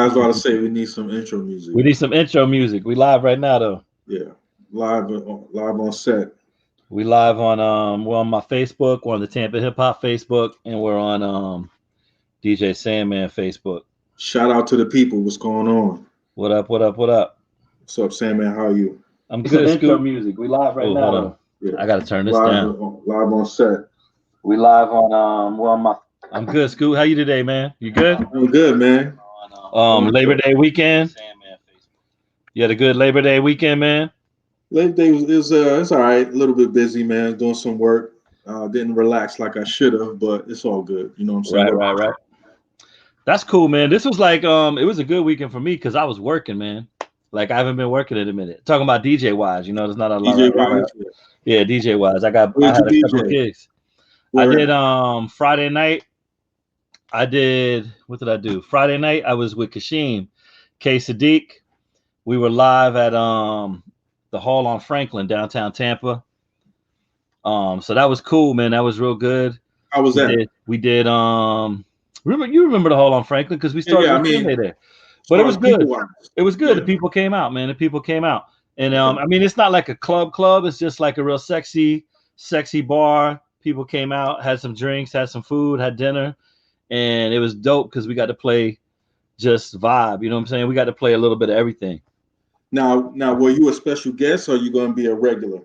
was about to say we need some intro music. We need some intro music. We live right now though. Yeah, live on set. We live on we're on my Facebook, we're on the Tampa Hip Hop Facebook, and we're on DJ Sandman Facebook. Shout out to the people. What's going on? What up? What up? What up? What's up, Sandman? How are you? I'm good. Intro music. We live right now. Hold on. Yeah. I gotta turn this live down. Live on set. We live on we're on my. I'm good, Scoot. How you today, man? You good? I'm good, man. Labor Day weekend. You had a good Labor Day weekend, man. Labor Day is it's all right. A little bit busy, man. Doing some work. Didn't relax like I should have, but it's all good. You know what I'm saying? Right. That's cool, man. This was like it was a good weekend for me because I was working, man. Like I haven't been working in a minute. Talking about DJ wise, you know, there's not a lot. DJ wise. Yeah, DJ wise. I had a couple of gigs. I did Friday night. What did I do? Friday night I was with Kashim, K Sadiq. We were live at the Hall on Franklin, downtown Tampa. So that was cool, man. That was real good. How was that? We did remember the Hall on Franklin because we started Sunday there. But it was good. It was good. Yeah. The people came out, man. The people came out. And I mean, it's not like a club. It's just like a real sexy bar. People came out, had some drinks, had some food, had dinner, and it was dope because we got to play just vibe. You know what I'm saying? We got to play a little bit of everything. Now, were you a special guest or are you going to be a regular?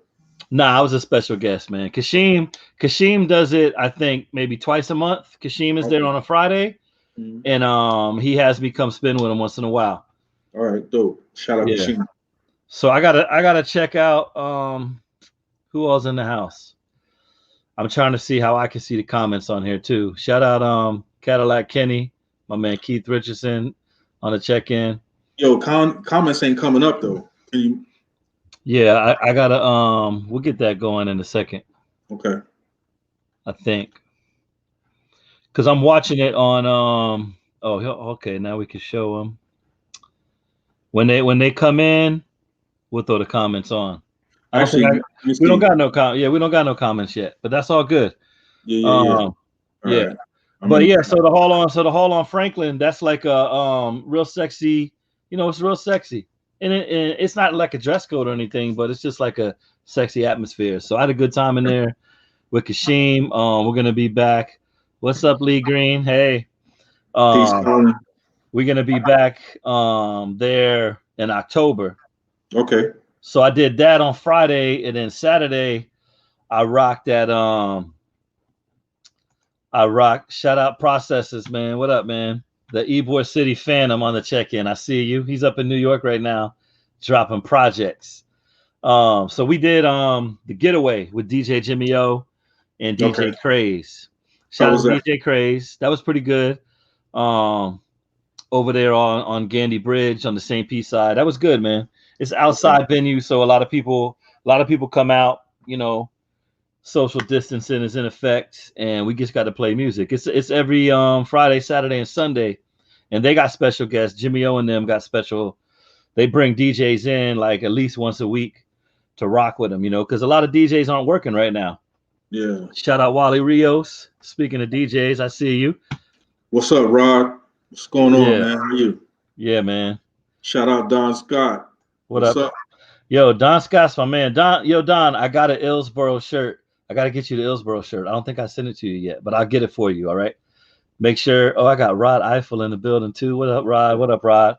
Nah, I was a special guest, man. Kashim does it, I think, maybe twice a month. Kashim is there on a Friday, and he has me come spin with him once in a while. All right, dope. Shout out Kashim. So I gotta check out who else in the house. I'm trying to see how I can see the comments on here too. Shout out Cadillac Kenny, my man Keith Richardson on the check-in. Yo, comments ain't coming up though. Can you? Yeah, I gotta we'll get that going in a second. Okay. I think. Cause I'm watching it on okay, now we can show them. When they come in, we'll throw the comments on. Actually, we don't got no comments yet, but that's all good. Yeah. Right. But yeah, so the Hall on Franklin, that's like a real sexy, you know, it's real sexy. And it's not like a dress code or anything, but it's just like a sexy atmosphere. So I had a good time in there with Kashim. We're gonna be back. What's up, Lee Green? Hey. We're gonna be back there in October. Okay. So I did that on Friday, and then Saturday I rocked at shout out Processes, man. What up, man? The Ybor City Phantom on the check-in. I see you. He's up in New York right now, dropping projects. So we did the Getaway with DJ Jimmy O and DJ Craze. Shout out to DJ Craze. That was pretty good. Over there on Gandy Bridge on the St. Pete side. That was good, man. It's outside venue, so a lot of people come out, you know. Social distancing is in effect, and we just got to play music. It's every Friday, Saturday, and Sunday, and they got special guests. Jimmy O and them got special. They bring DJs in like at least once a week to rock with them, you know, because a lot of DJs aren't working right now. Yeah. Shout out Wally Rios. Speaking of DJs, I see you. What's up, Rod? What's going on, man? How are you? Yeah, man. Shout out Don Scott. What's up? Yo, Don Scott's my man. Don, I got an Illsboro shirt. I got to get you the Illsboro shirt. I don't think I sent it to you yet, but I'll get it for you. All right. Make sure. Oh, I got Rod Eiffel in the building too. What up, Rod? What up, Rod?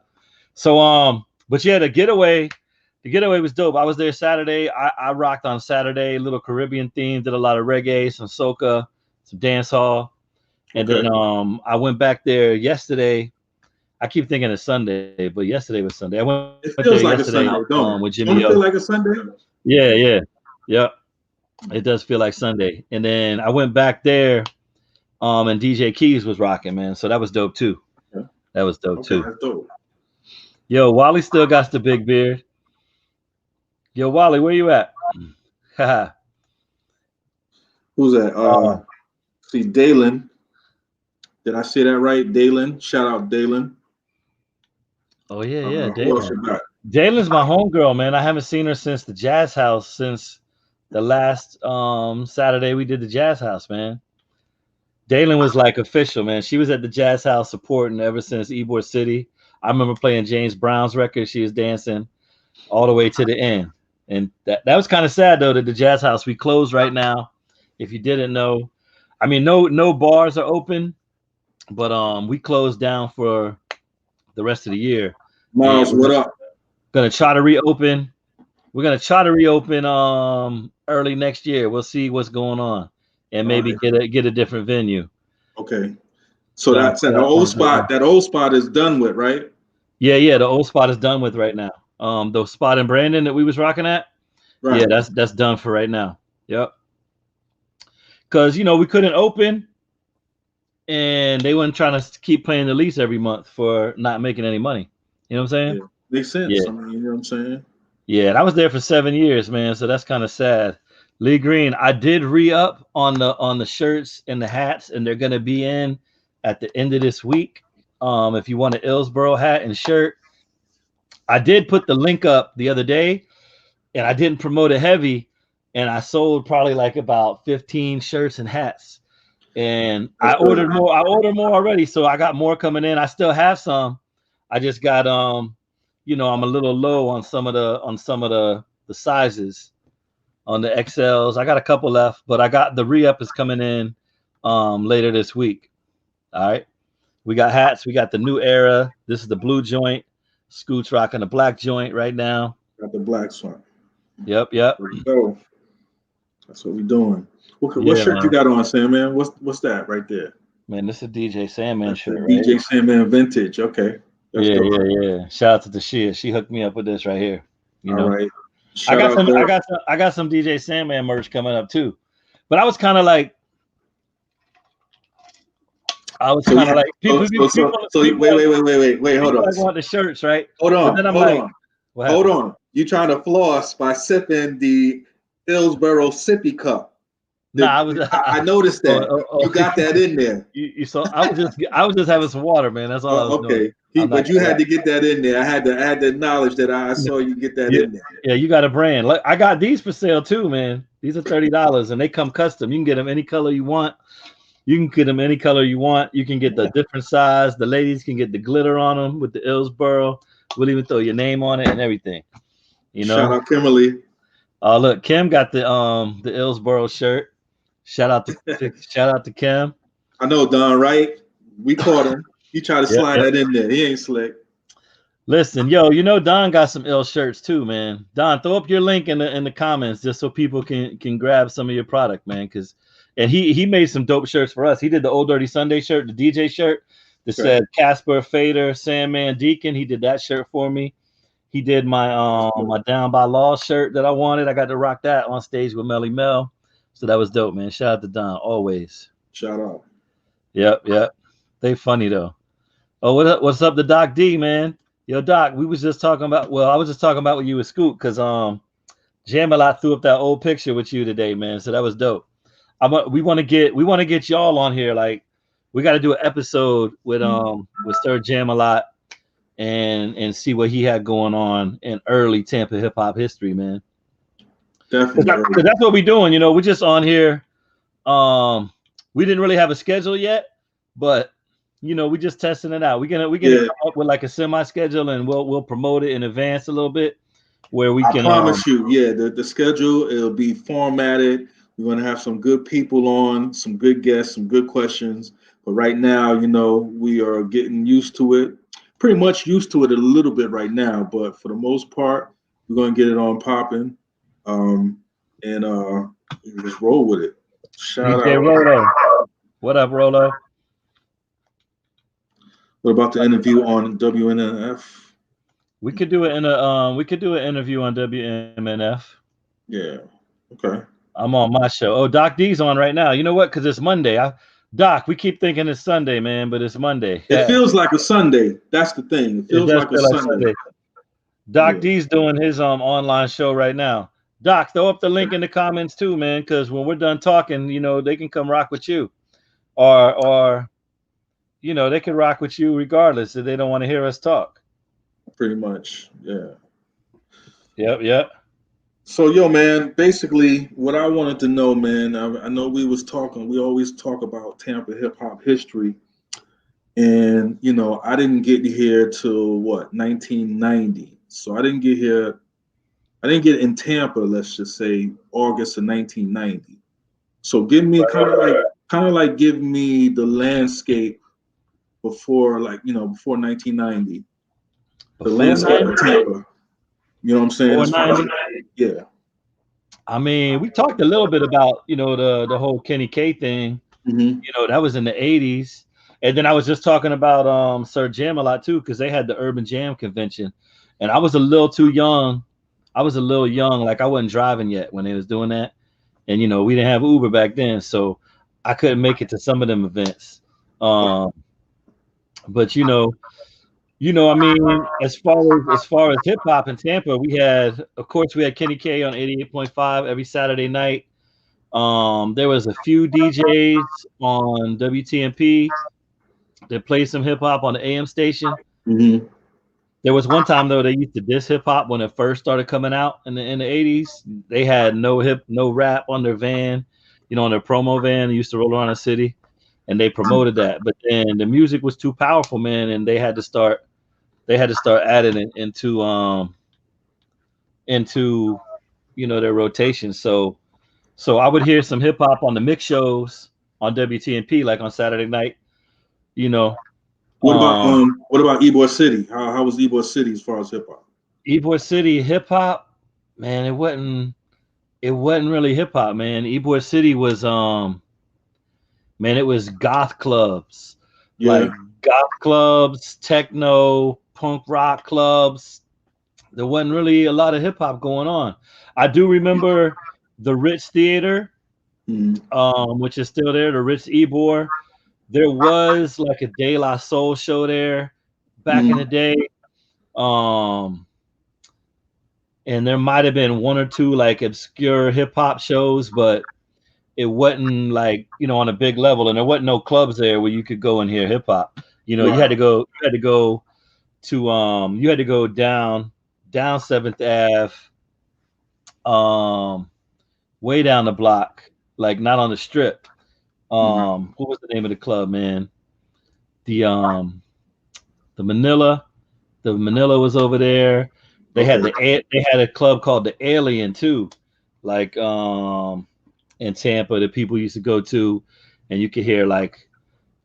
So, but yeah, the getaway was dope. I was there Saturday. I rocked on Saturday, a little Caribbean theme, did a lot of reggae, some soca, some dance hall. And then I went back there yesterday. I keep thinking it's Sunday, but yesterday was Sunday. I went it feels there like yesterday a Sunday, with Jimmy O. Don't it feel like a Sunday? Yeah. It does feel like Sunday. And then I went back there, and DJ Keys was rocking, man. So that was dope too. Yeah. That was dope too. That's dope. Yo, Wally still got the big beard. Yo, Wally, where you at? Who's that? See, Dalen. Did I say that right? Dalen. Shout out Dalen. Oh yeah, Dalen. Dalen's my homegirl, man. I haven't seen her since the Jazz House since the last Saturday we did the Jazz House, man. Dalen was like official, man. She was at the Jazz House supporting ever since Ybor City. I remember playing James Brown's record. She was dancing all the way to the end. And that was kind of sad though that the Jazz House, we closed right now. If you didn't know, I mean, no bars are open, but we closed down for the rest of the year. Miles, And what up? Gonna try to reopen. We're gonna try to reopen early next year. We'll see what's going on, and maybe get a different venue. Okay. So that's the old spot. That old spot is done with, right? Yeah. The old spot is done with right now. The spot in Brandon that we was rocking at. Right. Yeah, that's done for right now. Yep. Because we couldn't open, and they weren't trying to keep paying the lease every month for not making any money. You know what I'm saying? Yeah. Makes sense. Yeah. I mean, you know what I'm saying? Yeah, and I was there for 7 years, man. So that's kind of sad. Lee Green, I did re-up on the shirts and the hats, and they're gonna be in at the end of this week. If you want an Illsboro hat and shirt, I did put the link up the other day, and I didn't promote it heavy, and I sold probably like about 15 shirts and hats. And I ordered more. I ordered more already, so I got more coming in. I still have some. I just got I'm a little low on some of the sizes on the XLs. I got a couple left, but I got the re-up is coming in later this week. All right. We got hats. We got the new era. This is the blue joint. Scoot's rocking the black joint right now. Got the black one. Yep. There we go. That's what we're doing. What shirt you got on, Sandman? What's that right there? Man, this is DJ Sandman shirt, right? DJ Sandman vintage. Okay. Yeah. Shout out to the Shia. She hooked me up with this right here. All right. I got some DJ Sandman merch coming up too. But I was kind of like people wait, hold on. I want the shirts, right? Hold on. You trying to floss by sipping the Hillsboro sippy cup. I noticed that. You got that in there. You saw I was just having some water, man. That's all I was doing. But you had to get that in there. I had to acknowledge that I saw you get that in there. Yeah, you got a brand. Look, I got these for sale too, man. These are $30 and they come custom. You can get them any color you want. You can get the different size. The ladies can get the glitter on them with the Illsboro. We'll even throw your name on it and everything. Shout out Kimberly. Look, Kim got the Illsboro shirt. Shout out to Kim. I know Don, right? We caught him. He tried to slide that in there. He ain't slick. Listen, Don got some ill shirts too, man. Don, throw up your link in the comments just so people can grab some of your product, man. And he made some dope shirts for us. He did the Old Dirty Sunday shirt, the DJ shirt that said Casper Fader, Sandman Deacon. He did that shirt for me. He did my my Down by Law shirt that I wanted. I got to rock that on stage with Melly Mel. So that was dope, man. Shout out to Don, always. Shout out. Yep. They funny though. Oh, what's up to Doc D, man? Yo, Doc, I was just talking about with you with Scoot because Jam-A-Lot threw up that old picture with you today, man. So that was dope. We want to get y'all on here. Like, we got to do an episode with Sir Jam-A-Lot and see what he had going on in early Tampa hip hop history, man. Definitely. Cause that's what we're doing. We're just on here. We didn't really have a schedule yet, but we're just testing it out. We're gonna come up with like a semi-schedule, and we'll promote it in advance a little bit, where we can. I promise you, the schedule, it'll be formatted. We're gonna have some good people on, some good guests, some good questions. But right now, we are getting used to it. Pretty much used to it a little bit right now, but for the most part, we're gonna get it on popping. And just roll with it. Shout out Rolo. What up, Rolo? What about the interview on WNNF? We could do it in a interview on WMNF. Yeah. Okay. I'm on my show. Oh, Doc D's on right now. You know what? Because it's Monday. Doc, we keep thinking it's Sunday, man, but it's Monday. It feels like a Sunday. That's the thing. It feels like a Sunday. Doc D's doing his online show right now. Doc, throw up the link in the comments too, man, because when we're done talking, they can come rock with you. Or they can rock with you regardless if they don't want to hear us talk. Pretty much, yeah. Yep. So, man, basically what I wanted to know, man, I know we always talk about Tampa hip hop history. And you know, I didn't get here till what 1990. So I didn't get here. I didn't get in Tampa. Let's just say August of 1990. So give me kind of like give me the landscape before like before 1990. The Before landscape 90, of Tampa. You know what I'm saying? before As far as 90. yeah. I mean, we talked a little bit about, the whole Kenny K thing. Hmm. That was in the 80s. And then I was just talking about Sir Jam a lot too, because they had the Urban Jam convention. And I was a little too young. I was a little young, like I wasn't driving yet when they was doing that. And we didn't have Uber back then, so I couldn't make it to some of them events. Um, but I mean, as far as hip hop in Tampa, of course, we had Kenny K on 88.5 every Saturday night. There was a few DJs on WTMP that played some hip hop on the AM station. Hmm. There was one time though they used to diss hip hop when it first started coming out in the 80s. They had no rap on their van, on their promo van. They used to roll around the city, and they promoted that. But then the music was too powerful, man, and they had to start adding it into their rotation. So I would hear some hip hop on the mix shows on WTNP, like on Saturday night. You know, What about Ybor City? How was Ybor City as far as hip hop? Ybor City hip hop, man, it wasn't really hip hop, man. Ybor City was man, it was goth clubs, Yeah. like goth clubs, techno, punk rock clubs. There wasn't really a lot of hip hop going on. I do remember the Ritz Theater, Mhm. which is still there, the Ritz Ybor. There was like a De La Soul show there back in the Mhm. day. Um, and there might have been one or two like obscure hip hop shows, but it wasn't like, on a big level, and there wasn't no clubs there where you could go and hear hip hop. You had Right. to go you had to go down 7th Ave, um way down the block, like not on the strip. Mhm. What was the name of the club, man? The the Manila. The Manila was over there. Okay. They had a club called the Alien too, like in Tampa that people used to go to, and you could hear like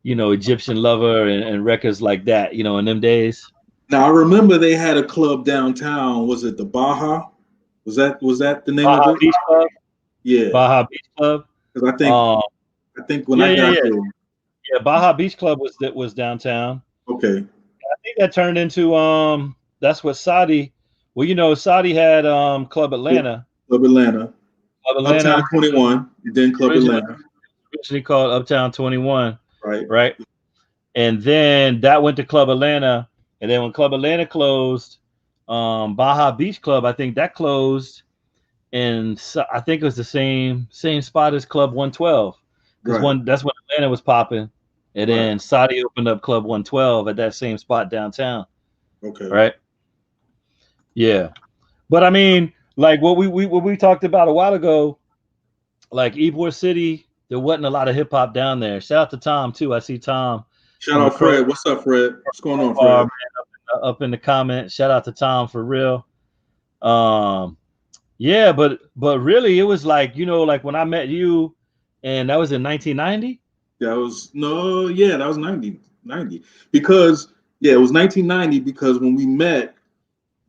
Egyptian Lover and records like that, in them days. Now I remember they had a club downtown. Was it the Baja? Was that the name of Baja it? Beach Club, Yeah. Baja Beach Club. Because Um, I think when yeah, I yeah, got yeah, there. yeah. Baja Beach Club was downtown. Okay. I think that turned into that's what Saudi. Well, Saudi had Club Yeah. Atlanta. Club Atlanta. Club Uptown Atlanta 21. Then Club originally Atlanta. originally called Uptown 21, Right. right? And then that went to Club Atlanta, and then when Club Atlanta closed, Baja Beach Club, I think that closed, and so I think it was the same spot as Club 112, because Right. that's when Atlanta was popping, and Right. then Saudi opened up Club 112 at that same spot downtown, Okay. right? Yeah, but I mean, like what we talked about a while ago, like Ybor City, there wasn't a lot of hip hop down there. Shout out to Tom too. I see Tom Shout from out across Fred. What's up, Fred? What's going on, bar, Fred? man, up in the comments. Shout out to Tom for real. Um, yeah, but really, it was like like when I met you, and that was in 1990. That was no, yeah, that was 90. Because yeah, it was 1990 because when we met,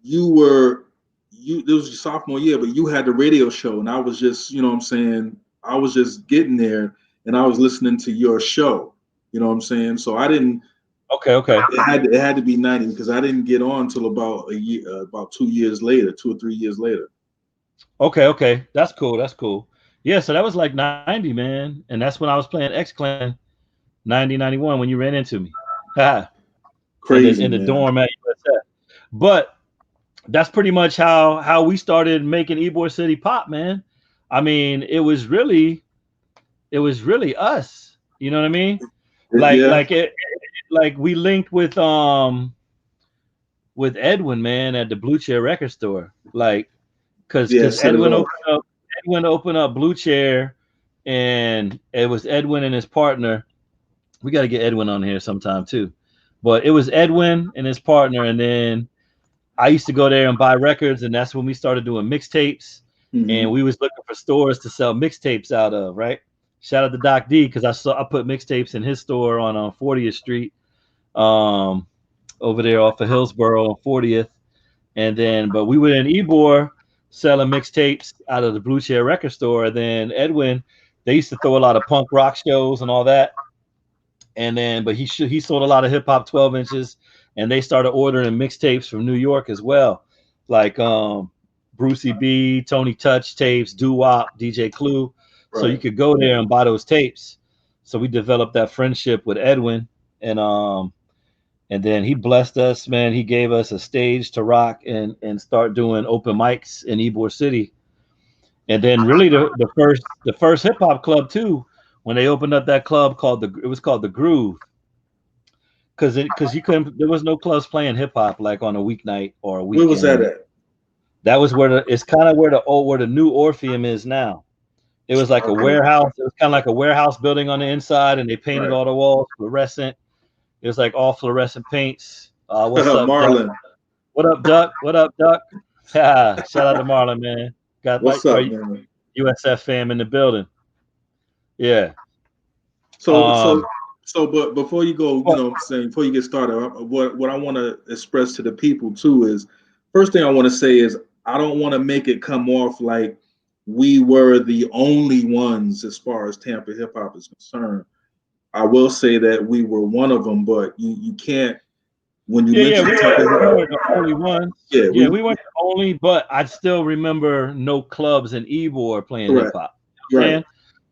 you were you this was your sophomore year, but you had the radio show and I was just, you know what I'm saying, I was just getting there and I was listening to your show. You know what I'm saying? So I didn't Okay. it had to be 90 because I didn't get on till about a year about 2 years later, 2 or 3 years later. Okay. That's cool. That's cool. Yeah, so that was like 90, man, and that's when I was playing X Clan 90 91 when you ran into me. Ha. in the Crazy, in the man. dorm at USF. But that's pretty much how we started making Ybor City pop, man. I mean, it was really us. You know what I mean? Like Yeah, like it like we linked with Edwin, man, at the Blue Chair record store. Like cause yeah, cause set it off. Edwin opened up Blue Chair, and it was Edwin and his partner. We got to get Edwin on here sometime too. But it was Edwin and his partner, and then I used to go there and buy records, and that's when we started doing mixtapes. And we was looking for stores to sell mixtapes out of, right? Shout out to Doc D, because I put mixtapes in his store on 40th Street, over there off of Hillsborough on 40th. And then, but we were in Ybor selling mixtapes out of the Blue Chair record store. Then Edwin, they used to throw a lot of punk rock shows and all that. And then, but he sold a lot of hip hop 12 inches, and they started ordering mixtapes from New York as well, like Brucey B, Tony Touch tapes, Doo Wop, DJ Clue. Right. So you could go there and buy those tapes. So we developed that friendship with Edwin, and then he blessed us, man. He gave us a stage to rock and start doing open mics in Ybor City. And then really the first hip hop club too, when they opened up that club it was called the Groove. Because you couldn't, there was no clubs playing hip hop like on a weeknight or a weekend. Where was that at? That was it's kind of where the new Orpheum is now. It was like a warehouse. It was kind of like a warehouse building on the inside, and they painted all the walls fluorescent. It was like all fluorescent paints. What's up, Marlon? Duck? What up, Duck? What up, Duck? Shout out to Marlon, man. Got what's up, man? USF fam in the building. Yeah. So, but before you go, you know what I'm saying, before you get started, what I want to express to the people too is, first thing I want to say is, I don't want to make it come off like we were the only ones as far as Tampa hip hop is concerned. I will say that we were one of them, but you can't, when you mention we weren't the only ones. Yeah, we weren't the only, but I still remember no clubs in Ybor playing hip hop. Right.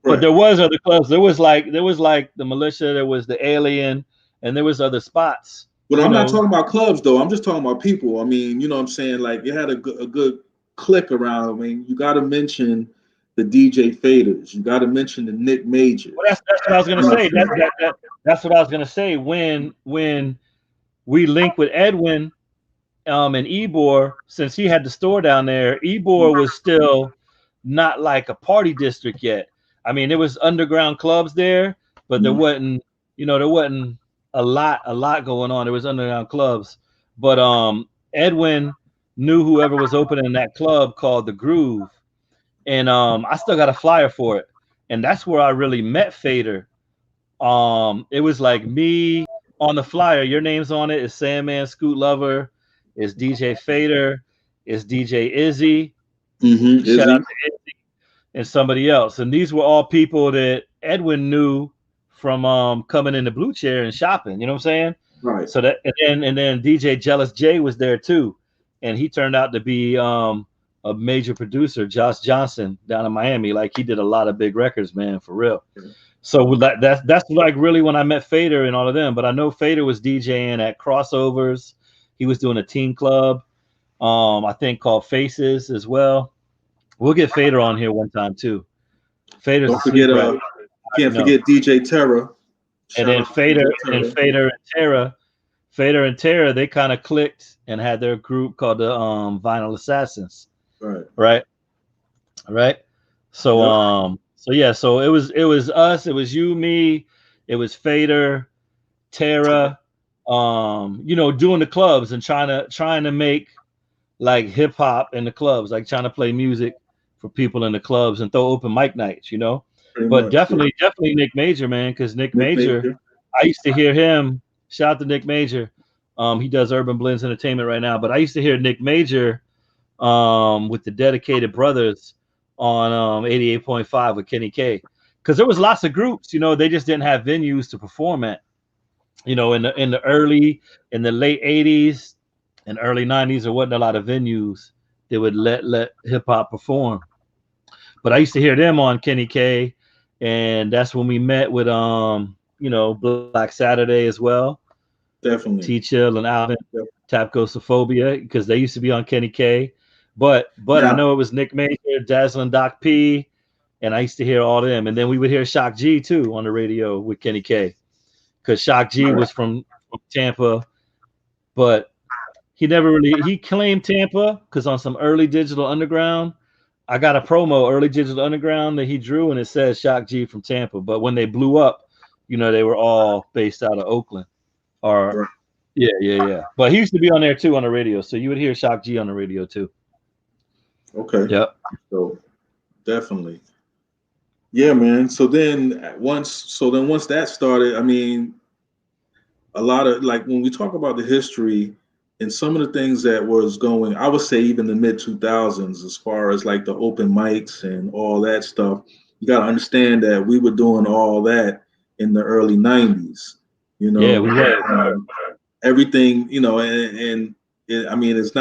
But there was other clubs. There was like the Militia, there was the Alien, and there was other spots. But I'm not talking about clubs though. I'm just talking about people. I mean, you know what I'm saying? Like, you had a good click around. I mean, you got to mention the DJ Faders. You got to mention the Nick Major. Well, that's what I was gonna say. That's what I was gonna say. When we linked with Edwin, in Ybor, since he had the store down there, Ybor was still not like a party district yet. I mean, there was underground clubs there, but there wasn't a lot going on. There was underground clubs, but Edwin knew whoever was opening that club called the Groove, and I still got a flyer for it, and that's where I really met Fader. It was like me on the flyer. Your name's on it. It's Sandman Scoot Lover. It's DJ Fader. It's DJ Izzy. Shout out to Izzy and somebody else. And these were all people that Edwin knew from coming in the Blue Chair and shopping. You know what I'm saying? Right. So that and then DJ Jealous J was there too, and he turned out to be a major producer, Josh Johnson down in Miami. Like, he did a lot of big records, man, for real. So that's like really when I met Fader and all of them. But I know Fader was DJing at Crossovers. He was doing a teen club, I think called Faces as well. We'll get Fader on here one time too. Fader's don't forget, can't forget DJ Terra. And then Fader and Terra, they kind of clicked and had their group called the Vinyl Assassins. Right. So so it was us, it was you, me, it was Fader, Terra, doing the clubs and trying to make like hip hop in the clubs, like trying to play music for people in the clubs and throw open mic nights, Pretty but much, definitely Nick Major, man, because Nick Major, I used to hear him. Shout out to Nick Major. He does Urban Blends Entertainment right now, but I used to hear Nick Major with the Dedicated Brothers on 88.5 with Kenny K, because there was lots of groups, they just didn't have venues to perform at. In the late 80s and early 90s, there wasn't a lot of venues that would let hip hop perform. But I used to hear them on Kenny K, and that's when we met with Black Saturday as well. Definitely. T-Chill and Alvin, Tapcosophobia, because they used to be on Kenny K. But I know it was Nick Major, Dazzling Doc P, and I used to hear all of them. And then we would hear Shock G too on the radio with Kenny K, because Shock G was from Tampa, but he claimed Tampa because on some early Digital Underground, I got a promo, early Digital Underground, that he drew, and it says Shock G from Tampa. But when they blew up, you know, they were all based out of Oakland. Or Right. yeah. But he used to be on there too on the radio, so you would hear Shock G on the radio too. Okay. Yep. So definitely. Yeah, man. Once that started, I mean, a lot of like when we talk about the history and some of the things that was going, I would say even the mid 2000s, as far as like the open mics and all that stuff, you got to understand that we were doing all that in the early 90s. You Yeah, know, we were. everything, you know, and I mean, it's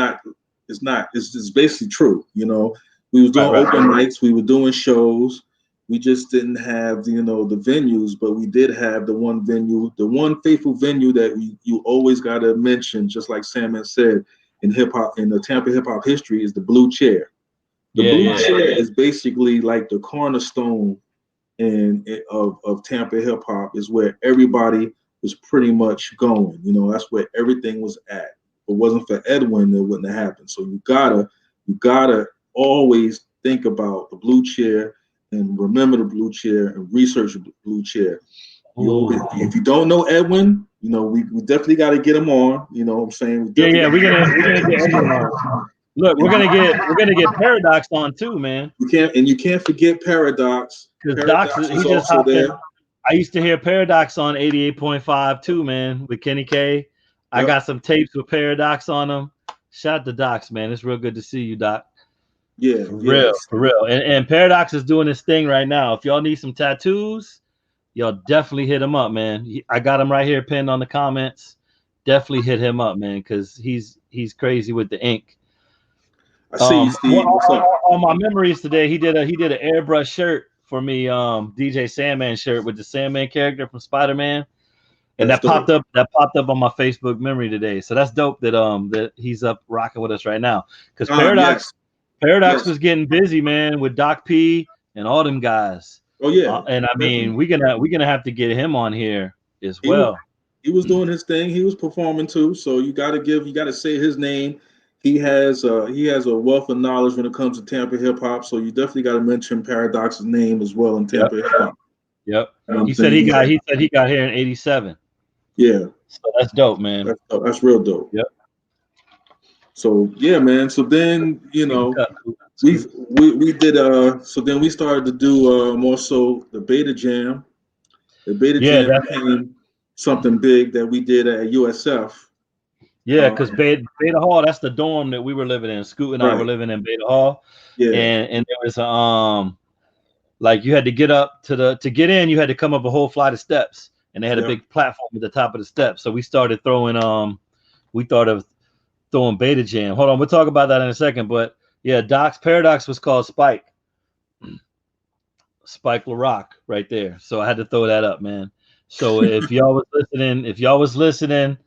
basically true. You know, we was doing Right. open mics, we were doing shows. We just didn't have, you know, the venues, but we did have the one venue, the one faithful venue that you always got to mention, just like Sandman said, in hip hop, in the Tampa hip hop history, is the Blue Chair. The Blue Chair is basically like the cornerstone of Tampa hip hop, is where everybody was pretty much going. You know, that's where everything was at. If it wasn't for Edwin, it wouldn't have happened. So you gotta always think about the Blue Chair and remember the Blue Chair and research the Blue Chair. If you don't know Edwin, you know, we definitely got to get him on. You know what I'm saying? We're gonna get Edwin on. Look, we're gonna get Paradox on too, man. You can't forget Paradox. Because Paradox Doc, he is just also hopped in. there. I used to hear Paradox on 88.5 too, man, with Kenny K. I Yep. got some tapes with Paradox on them. Shout out to Docs, man. It's real good to see you, Doc. Yeah, For real. And Paradox is doing his thing right now. If y'all need some tattoos, y'all definitely hit him up, man. I got him right here pinned on the comments. Definitely hit him up, man, because he's crazy with the ink. I see you, Steve. What's up? On my memories today, he did an airbrush shirt for me, DJ Sandman shirt with the Sandman character from Spider-Man. And That's that popped up on my Facebook memory today. So that's dope that he's up rocking with us right now. Because Paradox was getting busy, man, with Doc P and all them guys. Oh yeah. And I mean, we're gonna have to get him on here as well. He was doing his thing. He was performing too. So you gotta say his name. He has a wealth of knowledge when it comes to Tampa hip hop. So you definitely got to mention Paradox's name as well in Tampa hip hop. Yep. You know He said he got here in '87. Yeah. So that's dope, man. That's real dope. Yep. So yeah, man. So then, you know, we did so then we started to do more so the Beta Jam. The Beta Jam became something big that we did at USF. Yeah, because Beta Hall, that's the dorm that we were living in. Scoot and I were living in Beta Hall. Yeah. And there was like you had to get up to get in, you had to come up a whole flight of steps. And they had a big platform at the top of the steps. So we started throwing Beta Jam. Hold on, we'll talk about that in a second. But yeah, Doc's Paradox was called Spike. Spike LaRock right there. So I had to throw that up, man. So if y'all was listening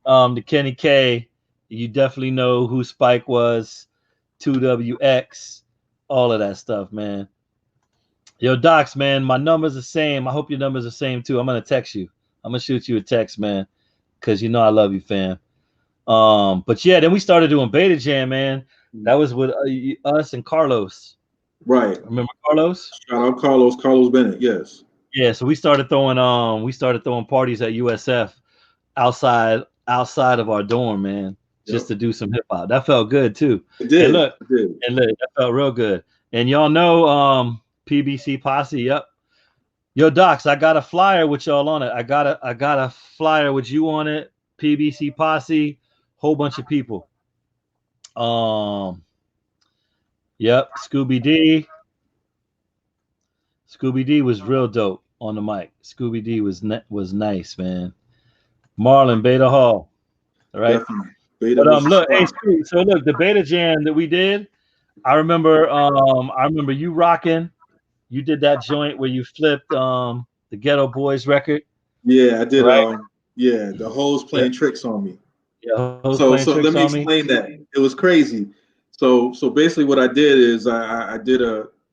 to Kenny K, you definitely know who Spike was, 2WX, all of that stuff, man. Yo, Docs, man, my number's the same. I hope your number's the same too. I'm gonna text you. I'm gonna shoot you a text, man, because you know I love you, fam. But yeah, then we started doing Beta Jam, man. That was with us and Carlos. Right. Remember Carlos? Shout out Carlos Bennett. Yes. Yeah. So we started throwing parties at USF outside of our dorm, man, just to do some hip hop. That felt good too. It did. And look, that felt real good. And y'all know, PBC Posse. Yep. Yo, Docs, I got a flyer with y'all on it. I got a flyer with you on it. PBC Posse, whole bunch of people. Yep, Scooby D. Scooby D was real dope on the mic. Scooby D was nice, man. Marlon, Beta Hall. All right. Beta But look, hey, Scoot, so look, the Beta Jam that we did, I remember you rocking. You did that joint where you flipped the Ghetto Boys record. Yeah, I did. Right? The hoes playing tricks on me. Yeah, so let me explain that. It was crazy. So basically what I did is I did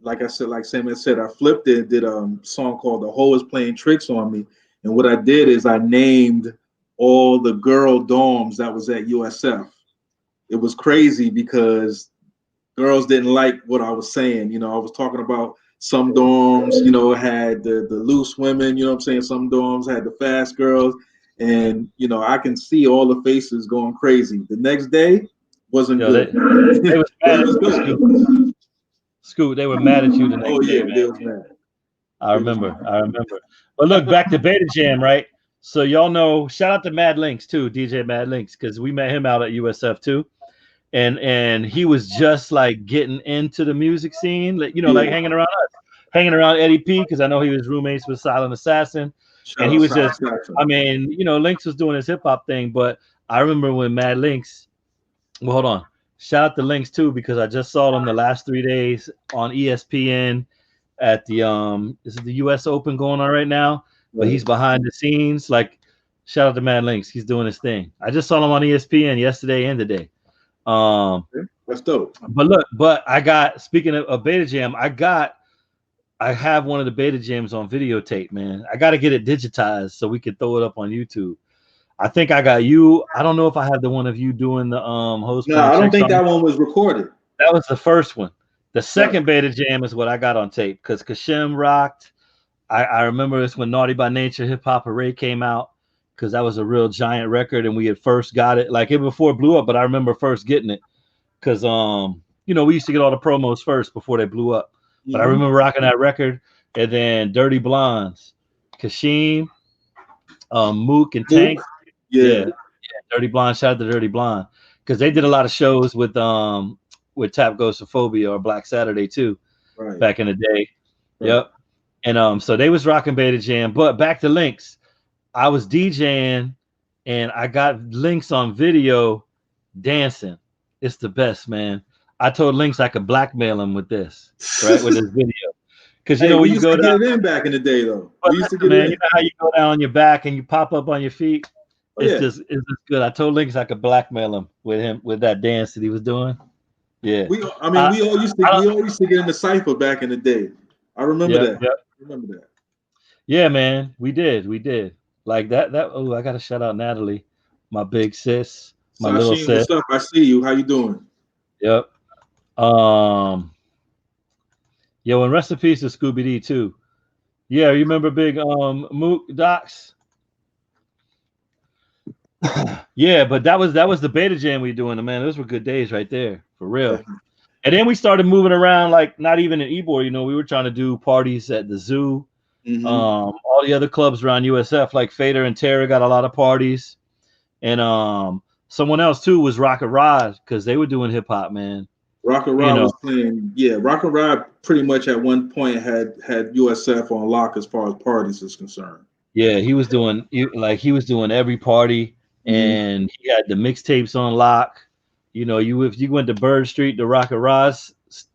like I said, like Sandman said, I flipped it, did a song called The Hoe Is Playing Tricks on Me. And what I did is I named all the girl dorms that was at USF. It was crazy because girls didn't like what I was saying. You know, I was talking about Some dorms, you know, had the loose women, you know what I'm saying? Some dorms had the fast girls. And, you know, I can see all the faces going crazy. The next day wasn't Yo, good. they was But mad it at was you, good. Scoot. Scoot, they were mad at you the Oh, next day, yeah, man. they was mad. I They was remember. mad. I remember. But look, back to Beta Jam, right? So y'all know, shout out to Mad Links too, DJ Mad Links, because we met him out at USF too. And he was just like getting into the music scene, like, you know, like Yeah. hanging around us, hanging around Eddie P, because I know he was roommates with Silent Assassin. Shout And out he was South just, Jackson. I mean, you know, Links was doing his hip hop thing, but I remember when Mad Links, well, hold on. Shout out to Links too, because I just saw them the last 3 days on ESPN at the is it the US Open going on right now? But he's behind the scenes. Like, shout out to Mad Links. He's doing his thing. I just saw him on ESPN yesterday and today. That's dope. But look, but I got, speaking of Beta Jam, I have one of the Beta Jams on videotape, man. I got to get it digitized so we can throw it up on YouTube. I think I got you. I don't know if I have the one of you doing the host. No, I don't think that one was recorded. That was the first one. The second Right. Beta Jam is what I got on tape because Kashem rocked. I remember this when Naughty by Nature Hip Hop Array came out because that was a real giant record and we had first got it like it before it blew up, but I remember first getting it because you know, we used to get all the promos first before they blew up. But I remember rocking that record, and then Dirty Blondes, Kashim, Mook, and Tank. Yeah. Dirty Blonde. Shout out to Dirty Blonde because they did a lot of shows with Tap Ghossophobia or Black Saturday too, Right. back in the day. Right. Yep. And so they was rocking Beta Jam. But back to Links, I was DJing, and I got Links on video dancing. It's the best, man. I told Links I could blackmail him with this, right? With this video. Because you know we when you used go to down, get it in back in the day, though. but We used to listen, get man, it you in. know how you go down on your back and you pop up on your feet? Oh, It's yeah. just good. I told Links I could blackmail him with that dance that he was doing. Yeah. We all used to get in the cipher back in the day. I remember that. Yep. I remember that. Yeah, man. We did. Like that. Oh, I gotta shout out Natalie, my big sis, my little Sasheen, sis. what's up? I see you. How you doing? Yep. Yo, and rest in peace to Scooby D too. Yeah, you remember Big Mook Docs? Yeah, but that was the Beta Jam we doing, man. Those were good days right there, for real. Definitely. And then we started moving around, like not even in Ybor, you know, we were trying to do parties at the zoo. All the other clubs around USF, like Fader and Terra, got a lot of parties. And someone else too was Rocket Rod, because they were doing hip hop, man. Rocket Rod was playing. Yeah, Rocket Rod pretty much at one point had USF on lock as far as parties is concerned. Yeah, he was doing every party, and he had the mixtapes on lock. You know, if you went to Bird Street, the Rocket Rod's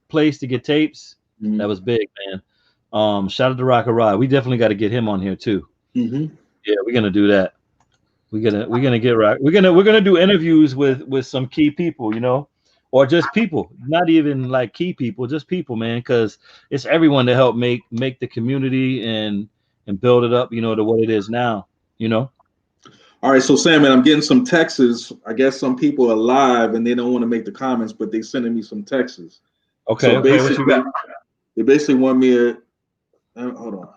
place to get tapes, that was big, man. Shout out to Rocket Rod. We definitely got to get him on here too. Yeah, we're gonna do that. We're gonna get right. We're gonna do interviews with some key people, you know, or just people, not even like key people, just people, man, because it's everyone to help make the community and build it up, you know, to what it is now, you know. All right, so Sam, man, I'm getting some texts. I guess some people are live and they don't want to make the comments, but they sending me some texts. Okay, so okay, what you got? They basically want me to hold on.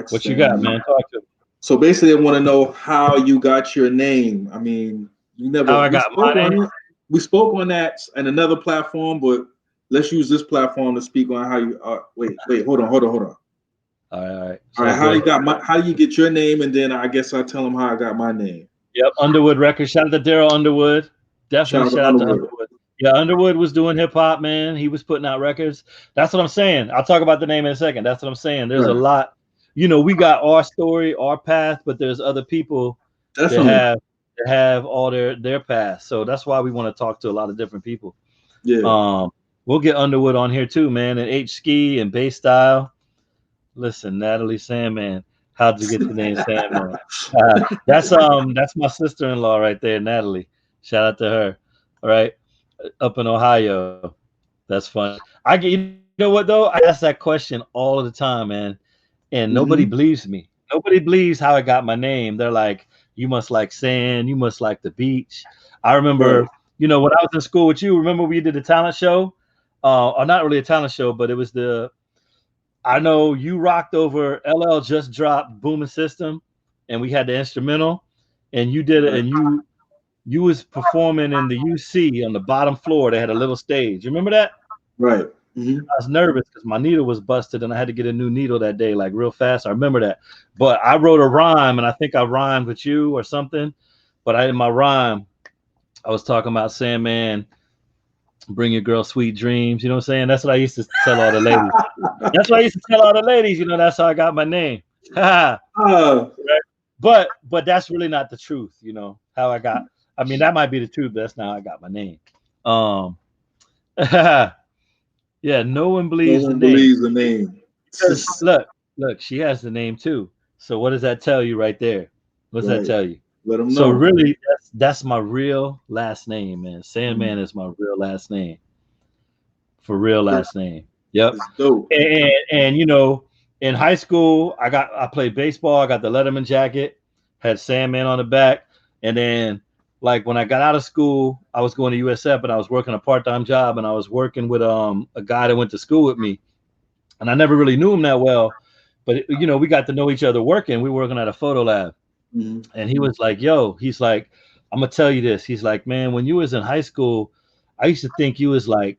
What you got, man? Talk to me. So basically, they want to know how you got your name. I mean, you never. How I got my name? We spoke on that in another platform, but let's use this platform to speak on how you. Wait, hold on. All right. How do you get your name, and then I guess I tell them how I got my name. Yep, Underwood Records. Shout out to Daryl Underwood. Definitely shout out to Underwood. Yeah, Underwood was doing hip hop, man. He was putting out records. That's what I'm saying. I'll talk about the name in a second. That's what I'm saying. There's a lot. You know, we got our story, our path, but there's other people that have all their paths. So that's why we want to talk to a lot of different people. Yeah. We'll get Underwood on here too, man, and H Ski and Bass Style. Listen, Natalie Sandman. How'd you get the name Sandman? That's my sister-in-law right there, Natalie. Shout out to her. All right, up in Ohio. That's fun. You know what though? I ask that question all of the time, man, and nobody believes me. Nobody believes how I got my name. They're like, "You must like sand. You must like the beach." I remember, you know, when I was in school with you. Remember we did a talent show, or not really a talent show, but it was the I know you rocked over LL just dropped Booming System, and we had the instrumental, and you did it, and you was performing in the UC on the bottom floor. They had a little stage. You remember that? Right. Mm-hmm. I was nervous because my needle was busted and I had to get a new needle that day, like real fast. I remember that. But I wrote a rhyme, and I think I rhymed with you or something. But in my rhyme, I was talking about Sandman, bring your girl sweet dreams. You know what I'm saying? That's what I used to tell all the ladies. That's what I used to tell all the ladies. You know, that's how I got my name. But that's really not the truth. You know how I got. I mean, that might be the truth. But that's not how I got my name. Yeah, no one believes the name. Believes the name. Because look, she has the name too. So what does that tell you right there? What's that tell you? Let them know. So really, that's my real last name, man. Sandman is my real last name. For real last name. Yep. It's dope. And you know, in high school, I played baseball. I got the Letterman jacket, had Sandman on the back, and then like when I got out of school, I was going to USF and I was working a part-time job, and I was working with a guy that went to school with me, and I never really knew him that well, but you know, we got to know each other working. We were working at a photo lab, and he was like, "Yo," he's like, "I'm gonna tell you this." He's like, "Man, when you was in high school, I used to think you was like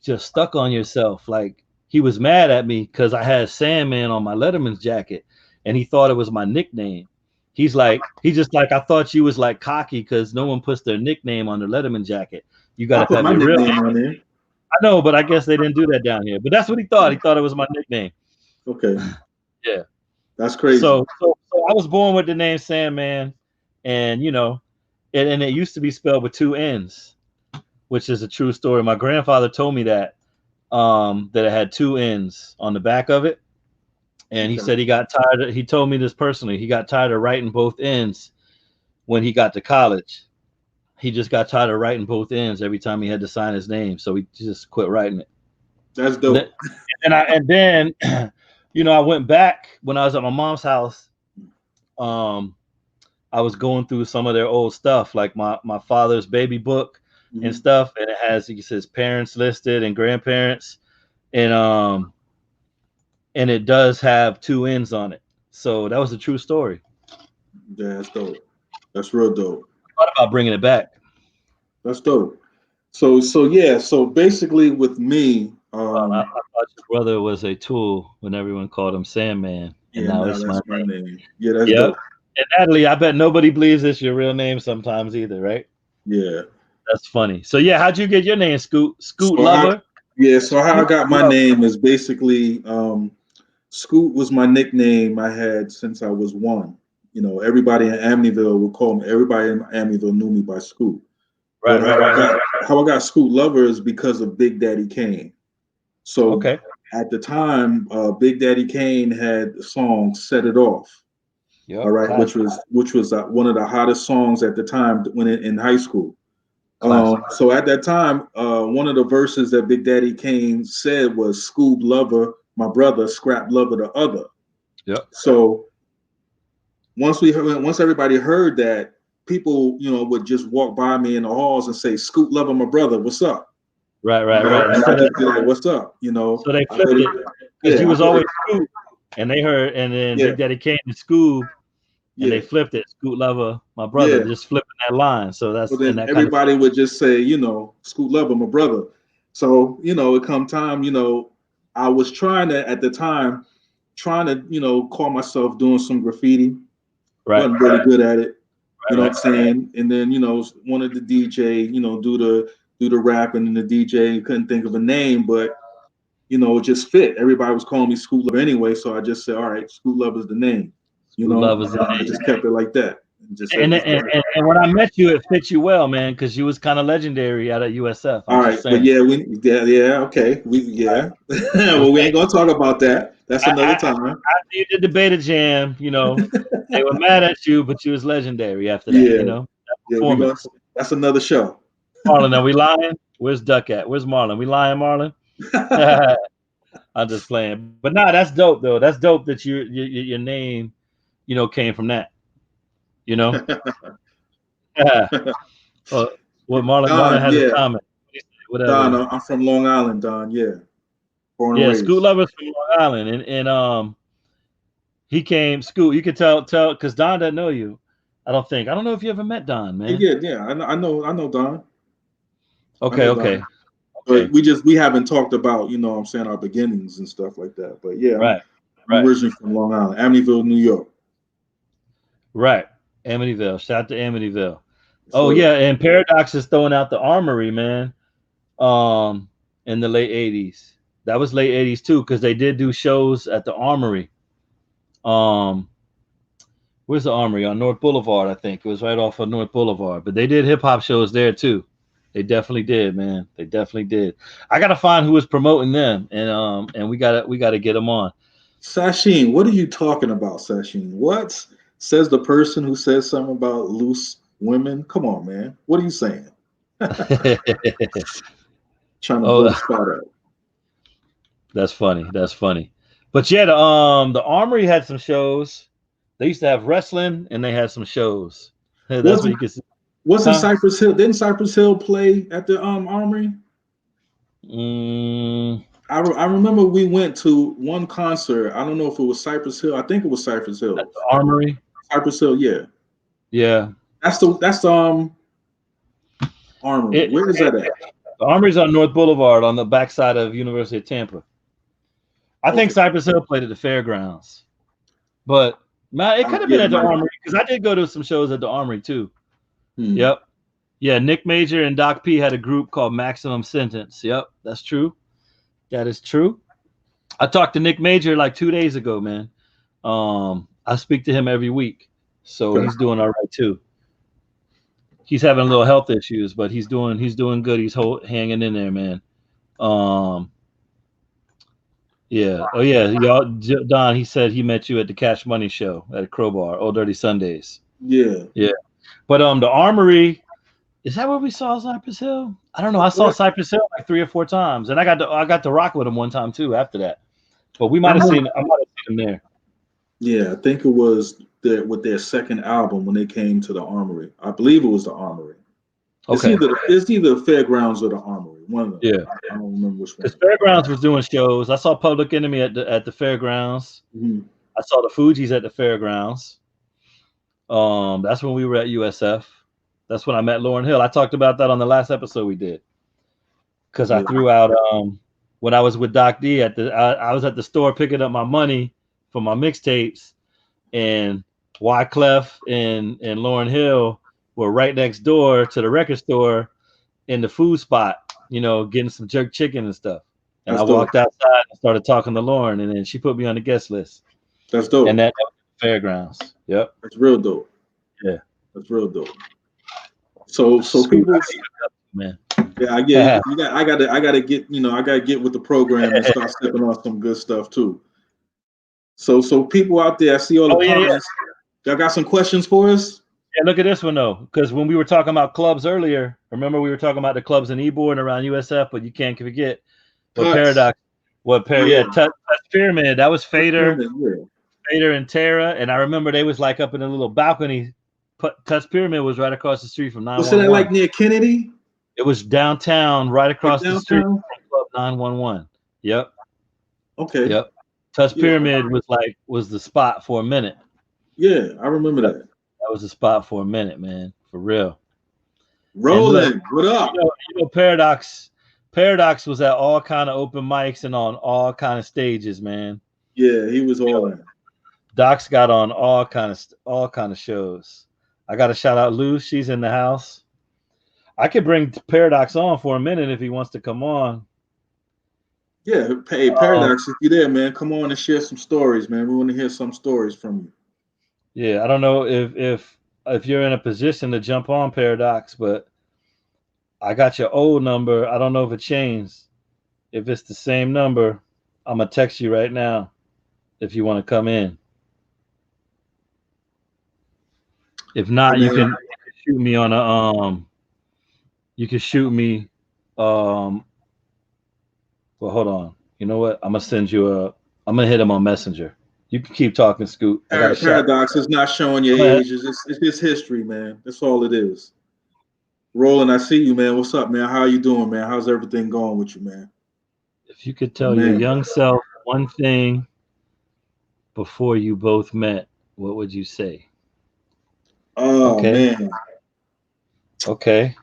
just stuck on yourself." Like he was mad at me because I had Sandman on my Letterman's jacket, and he thought it was my nickname. He's just like, I thought you was like cocky because no one puts their nickname on their Letterman jacket. You got to have your real name on there. I know, but I guess they didn't do that down here. But that's what he thought. He thought it was my nickname. Okay. Yeah. That's crazy. So I was born with the name Sandman, and you know, and it used to be spelled with two N's, which is a true story. My grandfather told me that it had two N's on the back of it. And he said he got tired. He told me this personally. He got tired of writing both ends when he got to college. He just got tired of writing both ends every time he had to sign his name. So he just quit writing it. That's dope. And then, you know, I went back when I was at my mom's house. I was going through some of their old stuff, like my father's baby book and stuff. And it has his parents listed and grandparents. And it does have two ends on it. So that was a true story. Yeah, that's dope. That's real dope. I thought about bringing it back. That's dope. So yeah. So basically, with me, I thought your brother was a tool when everyone called him Sandman, and now it's my name. Yeah, that's dope. And Natalie, I bet nobody believes it's your real name sometimes either, right? Yeah, that's funny. So yeah, how'd you get your name, Scoot? Scoot Lover? So how I got my name is basically Scoot was my nickname I had since I was one. You know, everybody in Amityville would call me. Everybody in Amityville knew me by Scoot. Right. How I got Scoot Lover is because of Big Daddy Kane. So at the time, Big Daddy Kane had the song "Set It Off." Yep, all right, which was one of the hottest songs at the time when in high school. So at that time, one of the verses that Big Daddy Kane said was "Scoob Lover, my brother, scrap lover the other." Yep. So once everybody heard that, people, you know, would just walk by me in the halls and say, "Scoot Lover, my brother, what's up?" Right. And I just be like, "What's up?" You know. So they flipped it because he was always Scoot, and they heard, and then Big Daddy Kane to Scoob. And they flipped it, Scoot Lover, my brother, just flipping that line. So that's then that everybody would just say, you know, Scoot Lover, my brother. So, you know, it come time, you know, I was trying to, you know, call myself doing some graffiti. Right. Wasn't really good at it. You know what I'm saying? And then, you know, wanted the DJ, you know, do the rapping, and the DJ couldn't think of a name, but you know, it just fit. Everybody was calling me Scoot Lover anyway, so I just said, all right, Scoot Lover is the name. You know, I just kept it like that. And when I met you, it fit you well, man, because you was kind of legendary out at USF. All right, but okay, well, we ain't gonna talk about that. That's another time. After you did the Beta Jam, you know, they were mad at you, but you was legendary after that. You know, that's another show. Marlon, are we lying? Where's Duck at? Where's Marlon? We lying, Marlon? I'm just playing, but nah, that's dope though. That's dope that your name, you know, came from that. You know. What Marlon has a comment. Don, I'm from Long Island, Don. Yeah. Born and Yeah, raised. Scoot Lover's from Long Island, and he came. Scoot, you could tell because Don doesn't know you. I don't know if you ever met Don, man. Yeah. I know Don. Okay, Don. But we haven't talked about, you know what I'm saying, our beginnings and stuff like that. But yeah, I'm originally from Long Island, Amityville, New York. Right. Amityville. Shout out to Amityville. Oh yeah, and Paradox is throwing out the Armory, man. In the late 80s. That was late 80s too, because they did do shows at the Armory. Where's the Armory? On North Boulevard, I think. It was right off of North Boulevard. But they did hip hop shows there too. They definitely did, man. They definitely did. I gotta find who was promoting them, and we gotta get them on. Sasheen, what are you talking about, Sasheen? What says the person who says something about loose women? Come on, man. What are you saying? Trying to blow the spot out. That's funny. That's funny. But yeah, the Armory had some shows. They used to have wrestling, and they had some shows. That's what you can see. Wasn't Cypress Hill? Didn't Cypress Hill play at the Armory? I remember we went to one concert. I don't know if it was Cypress Hill. I think it was Cypress Hill. At the Armory. Cypress Hill, yeah. Yeah. That's Armory. Where is that at? The Armory's on North Boulevard on the backside of University of Tampa. I think Cypress Hill played at the fairgrounds, but man, it could have been at the Armory because I did go to some shows at the Armory too. Yep. Yeah, Nick Major and Doc P had a group called Maximum Sentence. Yep, that's true. That is true. I talked to Nick Major like 2 days ago, man. I speak to him every week, so he's doing all right too. He's having a little health issues, but he's doing good. He's hanging in there, man. Yeah. Oh yeah, y'all. Don, he said he met you at the Cash Money show at Crowbar, Old Dirty Sundays. Yeah. Yeah. But the Armory, is that where we saw Cypress Hill? I don't know. I saw Cypress Hill like 3 or 4 times, and I got to rock with him one time too after that. But I might have seen him there. Yeah, I think it was with their second album when they came to the Armory. I believe it was the Armory. Okay. It's either the Fairgrounds or the Armory. One of them. Yeah. I don't remember which one. Because Fairgrounds was doing shows. I saw Public Enemy at the Fairgrounds. Mm-hmm. I saw the Fugees at the Fairgrounds. That's when we were at USF. That's when I met Lauryn Hill. I talked about that on the last episode we did. Because I threw out when I was with Doc D I was at the store picking up my money for my mixtapes, and Wyclef and Lauryn Hill were right next door to the record store in the food spot, you know, getting some jerk chicken and stuff. And I walked outside and started talking to Lauryn, and then she put me on the guest list. That's dope. And that was Fairgrounds. Yep. That's real dope. Yeah. That's real dope. So people, man. Yeah, I get. I gotta get. You know, I gotta get with the program and start stepping on some good stuff too. So people out there, I see all the comments. Y'all got some questions for us? Yeah, look at this one though, because when we were talking about clubs earlier, remember we were talking about the clubs in Ybor and around USF, but you can't forget what Paradox, Touch Pyramid. That was Fader, Fader and Tara, and I remember they was like up in a little balcony. Touch Pyramid was right across the street from 911. Was that like near Kennedy? It was downtown, right across the street from Club 911. Yep. Okay. Yep. Touch Pyramid was the spot for a minute. Yeah, I remember that. That was the spot for a minute, man. For real. Rolling. What up? You know, Paradox was at all kind of open mics and on all kind of stages, man. Yeah, he was all in. Doc's got on all kind of shows. I got to shout out Lou. She's in the house. I could bring Paradox on for a minute if he wants to come on. Yeah, hey Paradox, if you're there, man, come on and share some stories, man. We want to hear some stories from you. Yeah, I don't know if you're in a position to jump on Paradox, but I got your old number. I don't know if it changed. If it's the same number, I'm gonna text you right now if you want to come in. If not, you can shoot me on a You can shoot me. Well, hold on. You know what? I'm gonna hit him on Messenger. You can keep talking, Scoot. Paradox is not showing your age. It's just history, man. That's all it is. Roland, I see you, man. What's up, man? How you doing, man? How's everything going with you, man? If you could tell your young self one thing before you both met, what would you say? Oh man. Okay.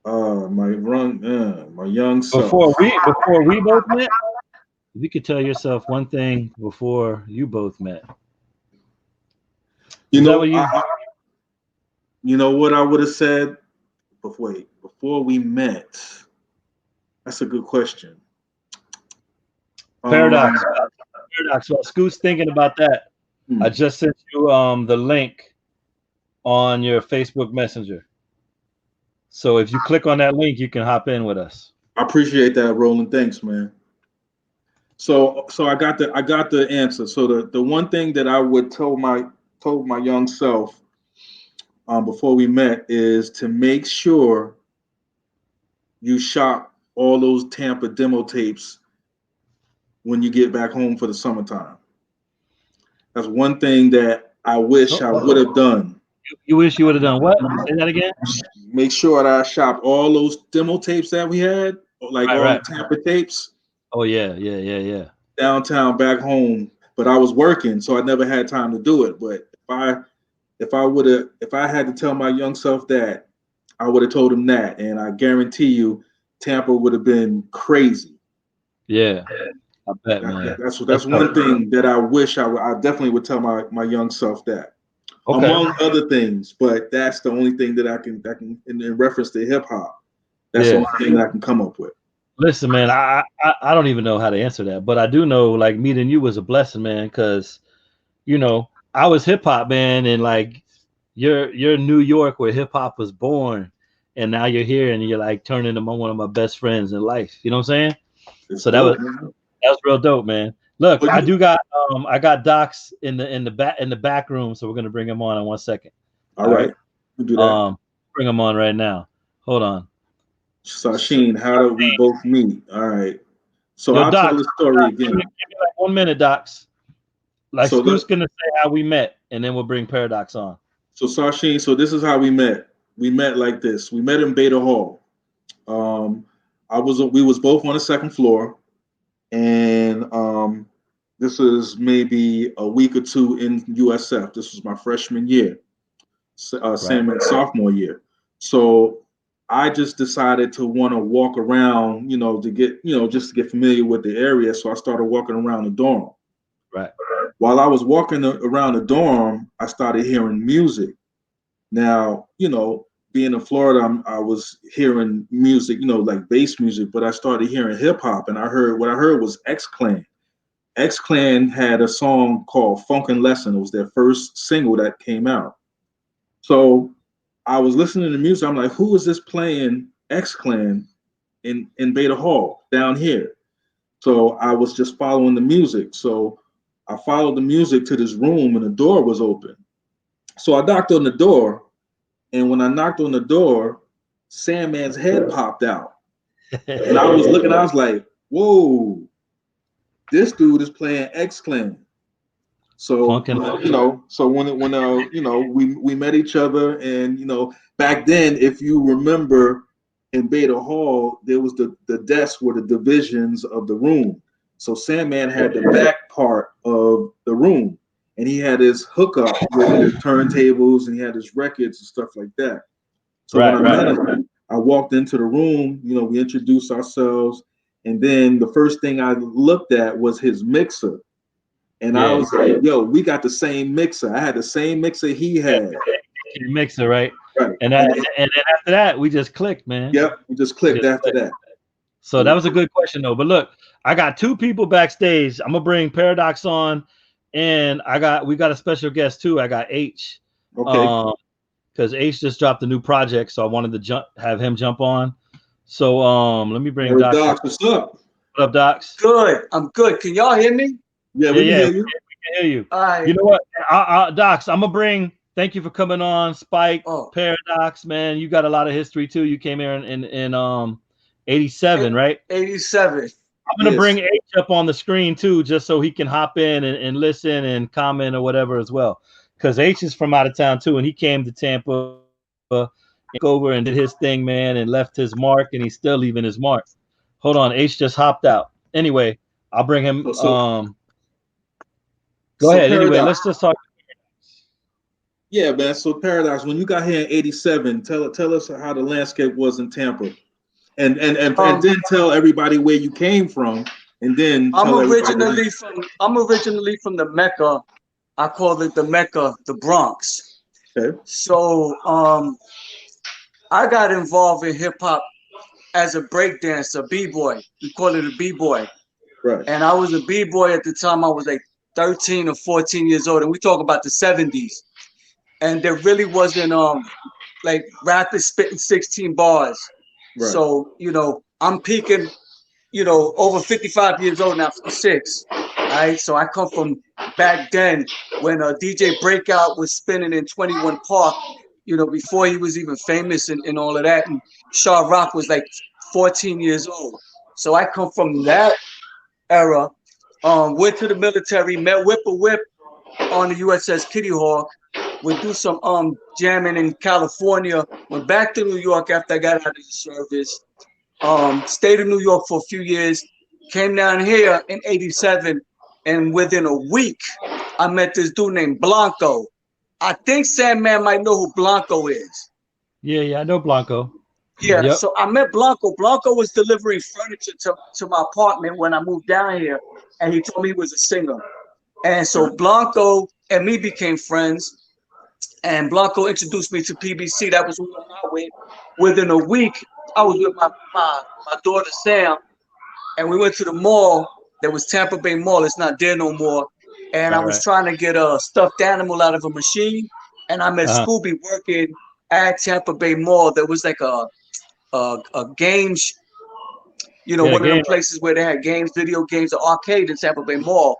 My young self. Before we both met, if you could tell yourself one thing before you both met. You Is that know, what you? you know what I would have said? Before we met. That's a good question. Paradox. Paradox. While Scoot's thinking about that, I just sent you the link on your Facebook Messenger. So if you click on that link, you can hop in with us. I appreciate that, Roland. Thanks, man. So I got the answer. So the one thing that I would told my young self before we met is to make sure you shop all those Tampa demo tapes when you get back home for the summertime. That's one thing that I wish I would have done. You wish you would have done what? Say that again. Make sure that I shop all those demo tapes that we had, like all the Tampa tapes. Oh yeah. Downtown back home, but I was working, so I never had time to do it. But if I had to tell my young self that, I would have told him that, and I guarantee you, Tampa would have been crazy. Yeah, I bet, man. That's one thing that I wish I definitely would tell my young self that. Okay. Among other things, but that's the only thing that I can in reference to hip hop. That's the only thing I can come up with. Listen, man, I don't even know how to answer that, but I do know like meeting you was a blessing, man, because you know I was hip hop, man, and like you're New York where hip hop was born, and now you're here and you're like turning into one of my best friends in life. You know what I'm saying? So that was real dope, man. Look, I got Docs in the back room, so we're gonna bring him on in 1 second. All right. We'll do that. Bring him on right now. Hold on. Sasheen, how did we both meet? All right. So I'll Docs, tell the story again. Give me like 1 minute, Docs. Like so Scoot's gonna say how we met, and then we'll bring Paradox on. So Sasheen, so this is how we met. We met like this. We met in Beta Hall. We was both on the second floor, and this is maybe a week or two in USF. This was my freshman year, Sandman sophomore year. So I just decided to want to walk around, to get, just to get familiar with the area. So I started walking around the dorm. Right. While I was walking around the dorm, I started hearing music. Now, being in Florida, I was hearing music, like bass music, but I started hearing hip hop, and what I heard was X-Clan. X-Clan had a song called Funkin' Lesson. It was their first single that came out. So I was listening to music. I'm like, who is this playing X-Clan in Beta Hall down here? So I was just following the music. So I followed the music to this room, and the door was open. So I knocked on the door, and when I knocked on the door, Sandman's head popped out. And I was looking, I was like, whoa, this dude is playing X-Clan. So, so when we met each other, and, back then, if you remember in Beta Hall, there was the desks were the divisions of the room. So Sandman had the back part of the room, and he had his hookup with his turntables, and he had his records and stuff like that. So when I met him, I walked into the room, we introduced ourselves, and then the first thing I looked at was his mixer. And I was like, yo, we got the same mixer. I had the same mixer he had. Your mixer, right? And then after that, we just clicked, man. Yep, we just clicked after that. So that was a good question, though. But look, I got two people backstage. I'm gonna bring Paradox on, and we got a special guest too. I got Aych. Okay. Because Aych just dropped a new project, so I wanted to have him jump on. So let me bring Docs. Docs, what's up? What up, Docs? Good. I'm good. Can y'all hear me? Yeah, we can hear you. We can hear you. All right. You know what, Docs? I'm gonna bring. Thank you for coming on, Spike. Paradox, man. You got a lot of history too. You came here in 87, right? 87. I'm gonna bring Aych up on the screen too, just so he can hop in and listen and comment or whatever as well. Because Aych is from out of town too, and he came to Tampa, over and did his thing, man, and left his mark, and he's still leaving his mark. Hold on, H just hopped out. Anyway, I'll bring him. Go ahead. Anyway, let's just talk. Yeah, man. So Paradox, when you got here in '87, tell us how the landscape was in Tampa, and then tell everybody where you came from, and then I'm tell originally from the Mecca. I call it the Mecca, the Bronx. Okay. So I got involved in hip hop as a breakdancer, b-boy. We call it a b-boy. Right. And I was a b-boy at the time. I was like 13 or 14 years old, and we talk about the 70s. And there really wasn't like rappers spitting 16 bars. Right. So, you know, I'm peaking, you know, over 55 years old now, 56. All right. So I come from back then when DJ Breakout was spinning in 21 Park, you know, before he was even famous and all of that. And Shaw Rock was like 14 years old. So I come from that era. Went to the military, met Whip on the USS Kitty Hawk. Would do some jamming in California. Went back to New York after I got out of the service. Stayed in New York for a few years. Came down here in '87, and within a week, I met this dude named Blanco. I think Sandman might know who Blanco is. Yeah, I know Blanco. Yeah, Yep. So I met Blanco. Blanco was delivering furniture to my apartment when I moved down here, and he told me he was a singer. And so Blanco and me became friends. And Blanco introduced me to PBC. That was who I went out with. Within a week, I was with my daughter Sam, and we went to the mall. There was Tampa Bay Mall. It's not there no more. And I was trying to get a stuffed animal out of a machine, and I met Scooby working at Tampa Bay Mall. There was like a games, you know, one of them places where they had games, video games, an arcade in Tampa Bay Mall.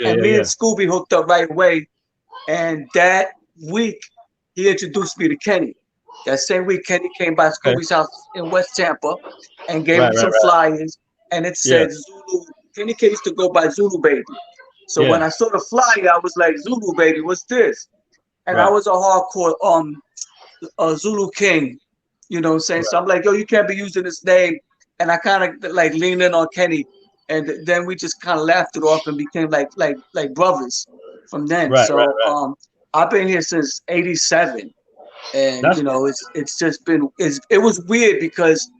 And me and Scooby hooked up right away. And that week, he introduced me to Kenny. That same week, Kenny came by Scooby's house in West Tampa and gave him some flyers. And it said Zulu. Kenny K used to go by Zulu Baby. So when I saw the flyer, I was like, Zulu Baby, what's this? And I was a hardcore Zulu King. You know what I'm saying? So I'm like, yo, you can't be using this name. And I kind of like leaned in on Kenny. And then we just kind of laughed it off and became like brothers from then. I've been here since '87, and you know it's just been it was weird because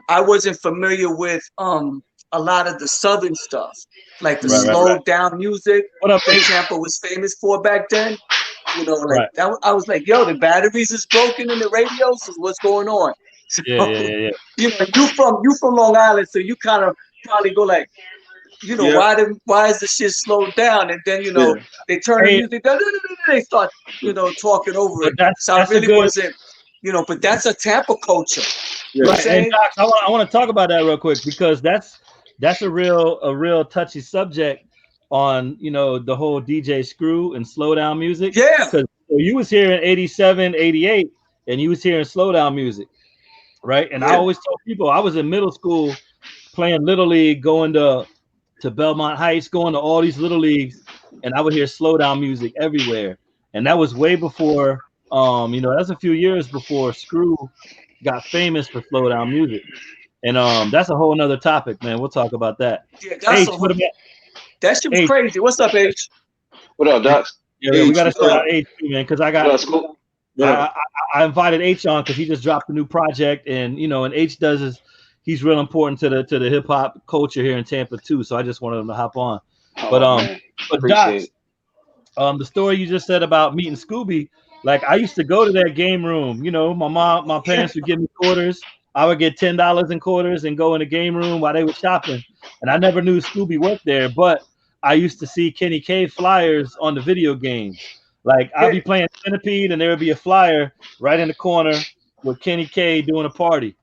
I wasn't familiar with a lot of the southern stuff, like the slowed down music that Tampa was famous for back then. You know, like that, I was like, yo, the batteries is broken in the radio, so what's going on? So, yeah. You know, you from Long Island, so you kind of probably go like, you know, why is the shit slowed down? And then, you know, they turn the music down, they start, you know, talking over it. So I really wasn't, you know, but that's a Tampa culture. You know what I'm saying? And Doc, I want to talk about that real quick because that's a real touchy subject on, you know, the whole DJ screw and slow down music. Yeah. Because you was here in '87, '88, and you was hearing slow down music, right? And I always tell people I was in middle school playing Little League, going to Belmont Heights, going to all these little leagues, and I would hear slow down music everywhere. And that was way before, you know, that's a few years before Screw got famous for slow down music. And that's a whole nother topic, man. We'll talk about that. Yeah, that shit was crazy. What's up, H? What up, Doc? Yeah, we gotta start H too, man, because I got I invited H on because he just dropped a new project, and you know, and H he's real important to the hip hop culture here in Tampa too. So I just wanted him to hop on. But Doc, the story you just said about meeting Scooby, like I used to go to that game room. You know, my parents would give me quarters. I would get $10 in quarters and go in the game room while they were shopping. And I never knew Scooby worked there, but I used to see Kenny K flyers on the video games. Like I'd be playing Centipede and there would be a flyer right in the corner with Kenny K doing a party.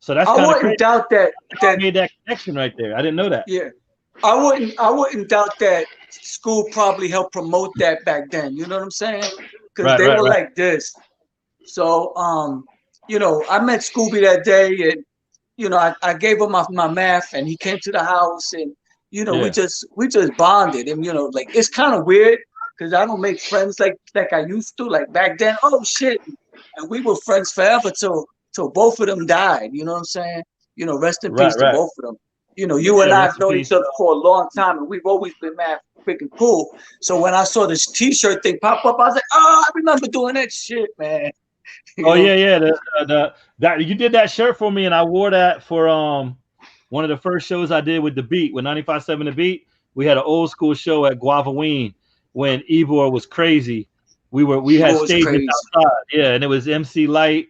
So that's kind of crazy. Doubt that made that connection right there. I didn't know that. Yeah, I wouldn't doubt that school probably helped promote that back then. You know what I'm saying? Because they were like this. So you know, I met Scooby that day, and you know, I gave him my math, and he came to the house, and you know, we just bonded, and you know, like it's kind of weird because I don't make friends like I used to, like back then. Oh shit, and we were friends forever till both of them died. You know what I'm saying? Rest in Right, peace to right. both of them. You and I rest have in known peace. each other for a long time, and we've always been mad freaking cool. So when I saw this T-shirt thing pop up, I was like, oh, I remember doing that shit, man. Oh yeah. That you did that shirt for me, and I wore that for one of the first shows I did with The Beat, with 95.7 The Beat. We had an old school show at Guavaween when Ivor was crazy. We had Ivor was stages crazy. outside, yeah, and it was MC Light,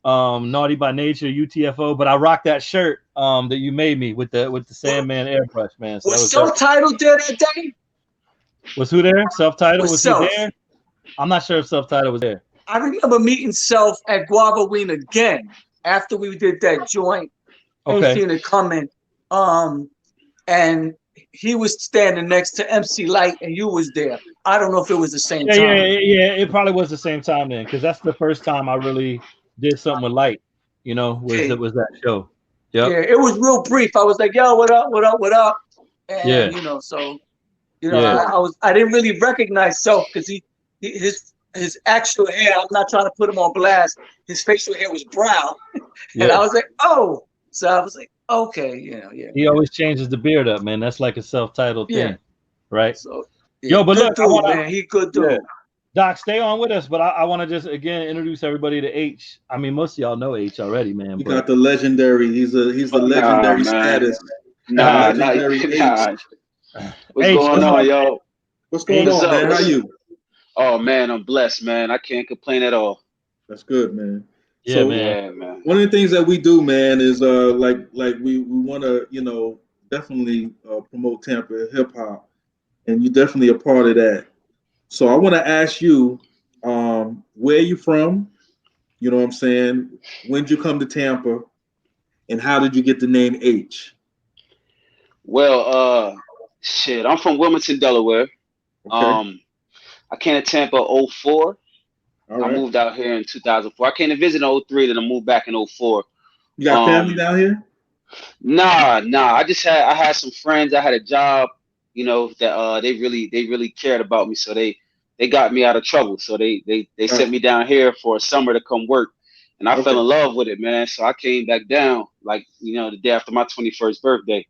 Naughty by Nature, UTFO. But I rocked that shirt that you made me with the Sandman airbrush, man. So that Was was dope. Self-Titled there that day? Was who there? Self-Titled? Was he Self. there? I'm not sure if Self-Titled was there. I remember meeting Self at Guavaween again after we did that joint. Okay. Ain't Seen It Coming. And he was standing next to MC Light, and you was there. I don't know if it was the same time. Yeah. It probably was the same time then, because that's the first time I really did something with Light. It was that show. Yep. Yeah, it was real brief. I was like, "Yo, what up? What up? What up?" And I didn't really recognize Self because his actual hair. I'm not trying to put him on blast. His facial hair was brown, and I was like, "Oh." So I was like, "Okay, yeah." He always changes the beard up, man. That's like a Self-Titled thing, right? So Yo, but good look, dude, man. He good dude. Yeah. Doc, stay on with us, but I want to just again introduce everybody to Aych. I mean, most of y'all know Aych already, man. You got the legendary. He's the legendary status. Legendary Aych. What's going on, yo? What's going on, man? How you? Oh man, I'm blessed, man. I can't complain at all. That's good, man. Yeah, man. One of the things that we do, man, is like we want to definitely promote Tampa hip hop, and you're definitely a part of that. So I want to ask you, where you from? You know what I'm saying? When did you come to Tampa, and how did you get the name Aych? Well, I'm from Wilmington, Delaware. Okay. I came to Tampa 04. All right. I moved out here in 2004. I came to visit in 03, then I moved back in 04. You got family down here? Nah. I had some friends. I had a job, that they really cared about me. So they got me out of trouble. So they sent me down here for a summer to come work. And I fell in love with it, man. So I came back down the day after my 21st birthday.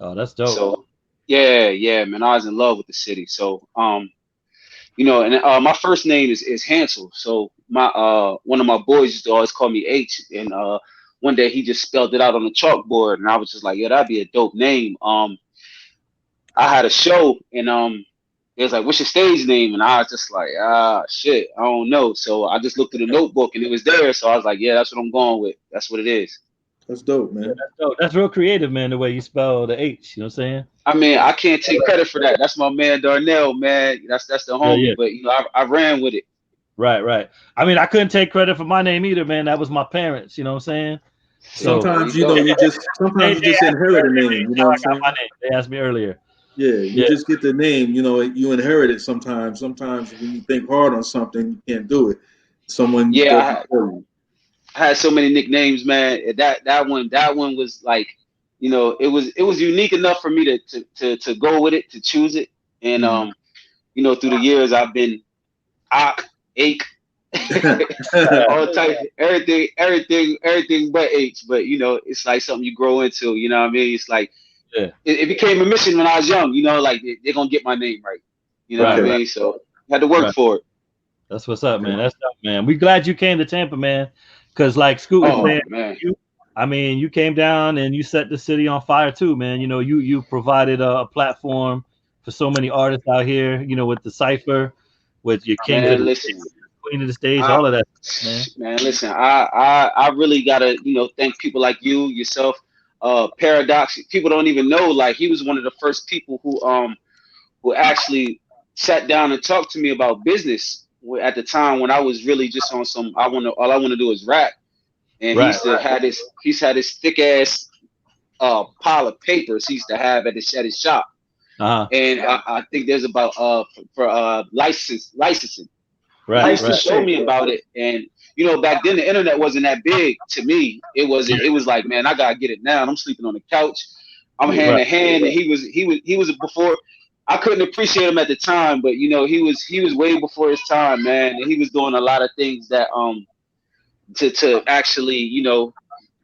Oh, that's dope. So yeah, man. I was in love with the city. So and my first name is Hansel. So my one of my boys used to always call me H, and one day he just spelled it out on the chalkboard, and I was just like, yeah, that'd be a dope name. I had a show, and it was like, what's your stage name? And I was just like, shit, I don't know. So I just looked at the notebook, and it was there. So I was like, yeah, that's what I'm going with. That's what it is. That's dope, man. Yeah, that's dope. That's real creative, man, the way you spell the H. You know what I'm saying? I mean, I can't take credit for that. That's my man Darnell, man. That's the homie. Yeah. But I ran with it. Right. I mean, I couldn't take credit for my name either, man. That was my parents. You know what I'm saying? Sometimes you just inherit a name. You know what I'm saying? My name. They asked me earlier. Yeah, you just get the name. You inherit it sometimes. Sometimes when you think hard on something, you can't do it. Someone does it for you. I had so many nicknames, man. That one was like, it was unique enough for me to go with it, to choose it. And through the years I've been Aych, all type, everything but H. But it's like something you grow into. You know what I mean? It's like it became a mission when I was young. Like they're gonna get my name right. You know what I mean? So I had to work for it. That's what's up, man. That's up, man. We glad you came to Tampa, man. Because like Scoot was saying, man. You came down and you set the city on fire too, man. You provided a platform for so many artists out here. With the Cypher, with your King of the Stage, Queen of the Stage, all of that, man. Man, listen, I really gotta thank people like you, yourself, Paradox. People don't even know, like, he was one of the first people who actually sat down and talked to me about business at the time when I was really just on some all I want to do is rap. And he used to had his thick ass pile of papers he used to have at his shop. And I think there's about for licensing. He used to show me about it. And back then the internet wasn't that big to me. It was like, man, I gotta get it now. And I'm sleeping on the couch. I'm hand to hand, and he was before. I couldn't appreciate him at the time, but he was way before his time, man. And he was doing a lot of things that to actually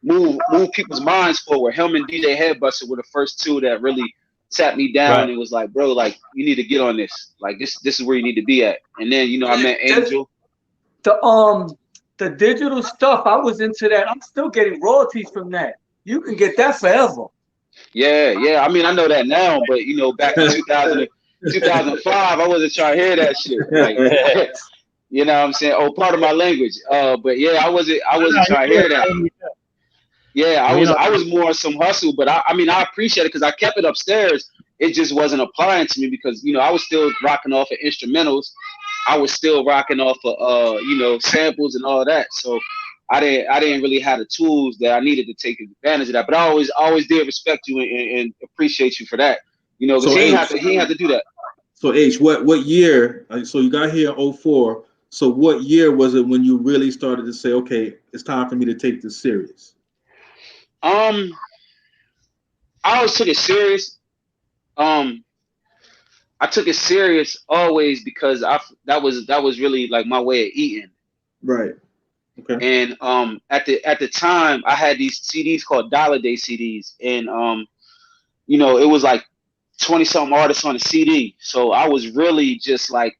move people's minds forward. Him and DJ Headbuster were the first two that really sat me down and was like, bro, like you need to get on this. Like this is where you need to be at. And then I met Angel. The digital stuff, I was into that. I'm still getting royalties from that. You can get that forever. Yeah. I mean, I know that now, but back in 2005, I wasn't trying to hear that shit. Like, you know what I'm saying? Oh, part of my language. But yeah, I wasn't trying to hear that. Yeah, I was more some hustle, but I mean, I appreciate it because I kept it upstairs. It just wasn't applying to me because I was still rocking off of instrumentals. I was still rocking off of samples and all that. So I didn't really have the tools that I needed to take advantage of that. But I always did respect you and appreciate you for that. Because So he ain't have to do that. So Aych, what year? So you got here in 04. So what year was it when you really started to say, okay, it's time for me to take this serious? I always took it serious. I took it serious always because that was really like my way of eating. Right. Okay. And at the time I had these CDs called Dollar Day CDs, and it was like 20 something artists on a CD. So I was really just like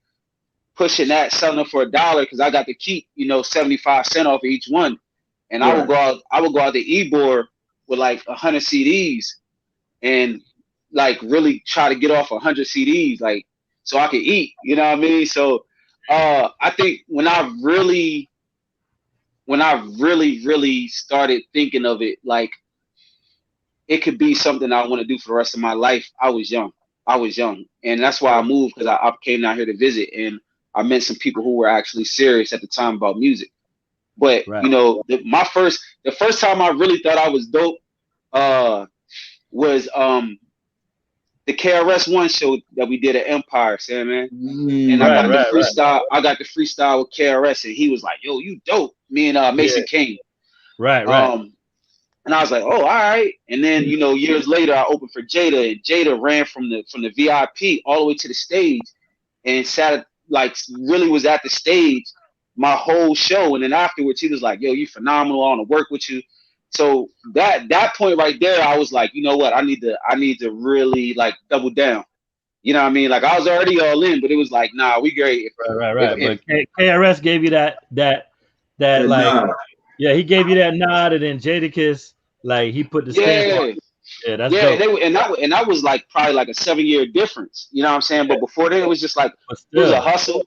pushing that, selling them for $1 because I got to keep 75 cents off of each one. And I would go out to Ybor with like 100 CDs and like really try to get off 100 CDs, like so I could eat. You know what I mean? So I think when I really started thinking of it like it could be something I want to do for the rest of my life, I was young, and that's why I moved, because I came down here to visit and I met some people who were actually serious at the time about music. But the first time I really thought I was dope was the KRS-One show that we did at Empire, Sandman. And I got the freestyle. I got the freestyle with KRS, and he was like, "Yo, you dope." Me and Mason King. Right. And I was like, "Oh, all right." And then years later, I opened for Jada, and Jada ran from the VIP all the way to the stage, and sat like really was at the stage my whole show. And then afterwards, he was like, "Yo, you phenomenal. I want to work with you." So that point right there, I was like, you know what? I need to really like double down. You know what I mean? Like I was already all in, but it was like, nah, we great. Right. But KRS gave you that like, nod. Yeah, he gave you that nod, and then Jadakiss, like he put the stamp on. Yeah, that's dope. And that was like probably like a 7-year difference. You know what I'm saying? But before then, it was just like it was a hustle.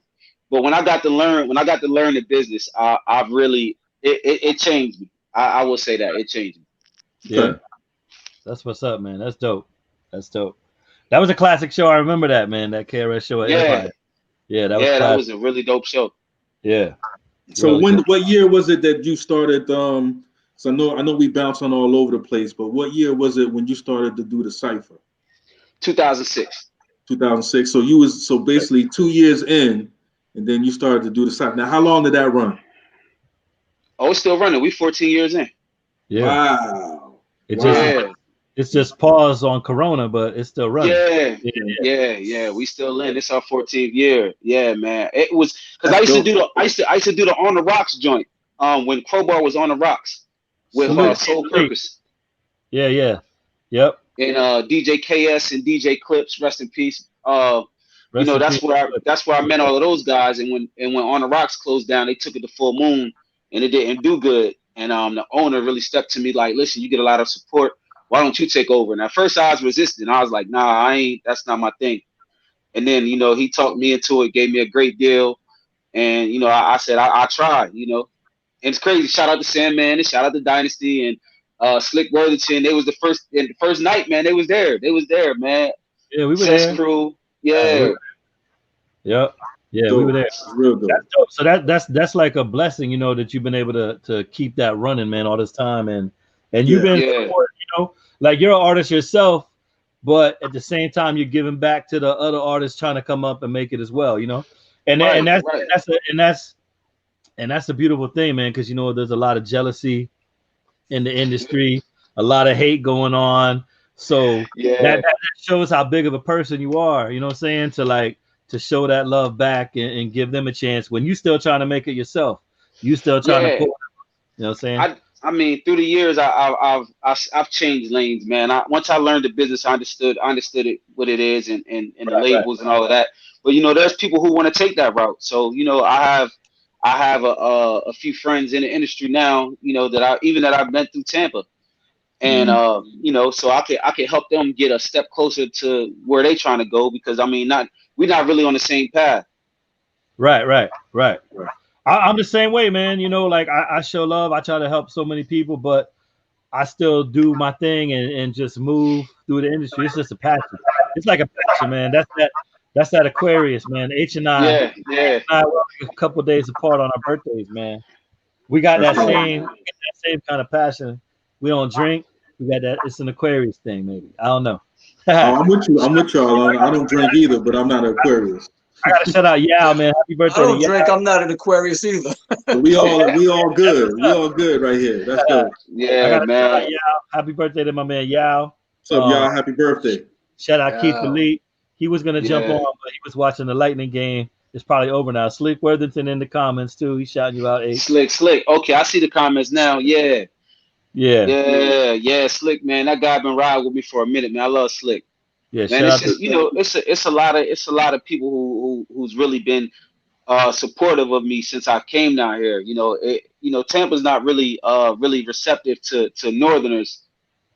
But when I got to learn the business, I really it changed me. I will say that it changed me. Yeah, that's what's up, man. That's dope. That was a classic show. I remember that, man. That KRS show at Empire. Yeah, that was a really dope show. Yeah. So really what year was it that you started? So I know we bounce on all over the place, but what year was it when you started to do the cipher? 2006. 2006. So you was basically 2 years in, and then you started to do the cipher. Now, how long did that run? Oh, it's still running. We 14 years in. Yeah. Wow. It's just paused on Corona, but it's still running. Yeah. We still in. It's our 14th year. Yeah, man. It was because I used to do the On the Rocks joint. When Crowbar was on the Rocks with Soul Purpose. Yeah. Yep. And DJ KS and DJ Clips, rest in peace. That's where I met all of those guys. And when On the Rocks closed down, they took it to Full Moon, and it didn't do good. And the owner really stepped to me like, "Listen, you get a lot of support. Why don't you take over?" And at first I was resistant. I was like, "Nah, I ain't. That's not my thing." And then he talked me into it, gave me a great deal, and I said I tried. And it's crazy. Shout out to Sandman and shout out to Dynasty and Slick Worthington. They was the first night, man. They was there, man. Yeah, we were Sense there. Crew. Yeah. Yep. Yeah, dope. We were there. Real good. That's dope. So that's like a blessing, that you've been able to keep that running, man, all this time, and you've been support, like you're an artist yourself, but at the same time you're giving back to the other artists trying to come up and make it as well, and that's a beautiful thing, man, because there's a lot of jealousy in the industry, a lot of hate going on, so that shows how big of a person you are, you know what I'm saying, to show that love back and give them a chance when you still trying to make it yourself. You still trying to pull, you know what I'm saying? I mean, through the years, I've changed lanes, man. Once I learned the business, I understood it, what it is, and the Right. labels and all of that. But there's people who want to take that route. So I have a few friends in the industry now, that I've met through Tampa, and so I can help them get a step closer to where they trying to go, because I mean, we're not really on the same path. Right. I'm the same way, man. Like I show love. I try to help so many people, but I still do my thing and just move through the industry. It's just a passion. It's like a passion, man. That's that Aquarius, man. H and I were a couple of days apart on our birthdays, man. We got that same kind of passion. We don't drink. We got that. It's an Aquarius thing, maybe. I don't know. I'm with you. I'm with y'all. I don't drink either, but I'm not an Aquarius. I gotta shout out Yao, man. Happy birthday! I don't to drink. I'm not an Aquarius either. We all good. We all good right here. That's good. Yeah, I gotta man. shout out Yao. Happy birthday to my man Yao. What's up, y'all? Happy birthday. Shout out Keith Elite. He was gonna jump on, but he was watching the Lightning game. It's probably over now. Slick Worthington in the comments too. He's shouting you out. Slick. Okay, I see the comments now. Yeah. Slick, man. That guy been riding with me for a minute, man. I love Slick. Yeah, man. It's just it's a lot of people who's really been supportive of me since I came down here. Tampa's not really receptive to Northerners.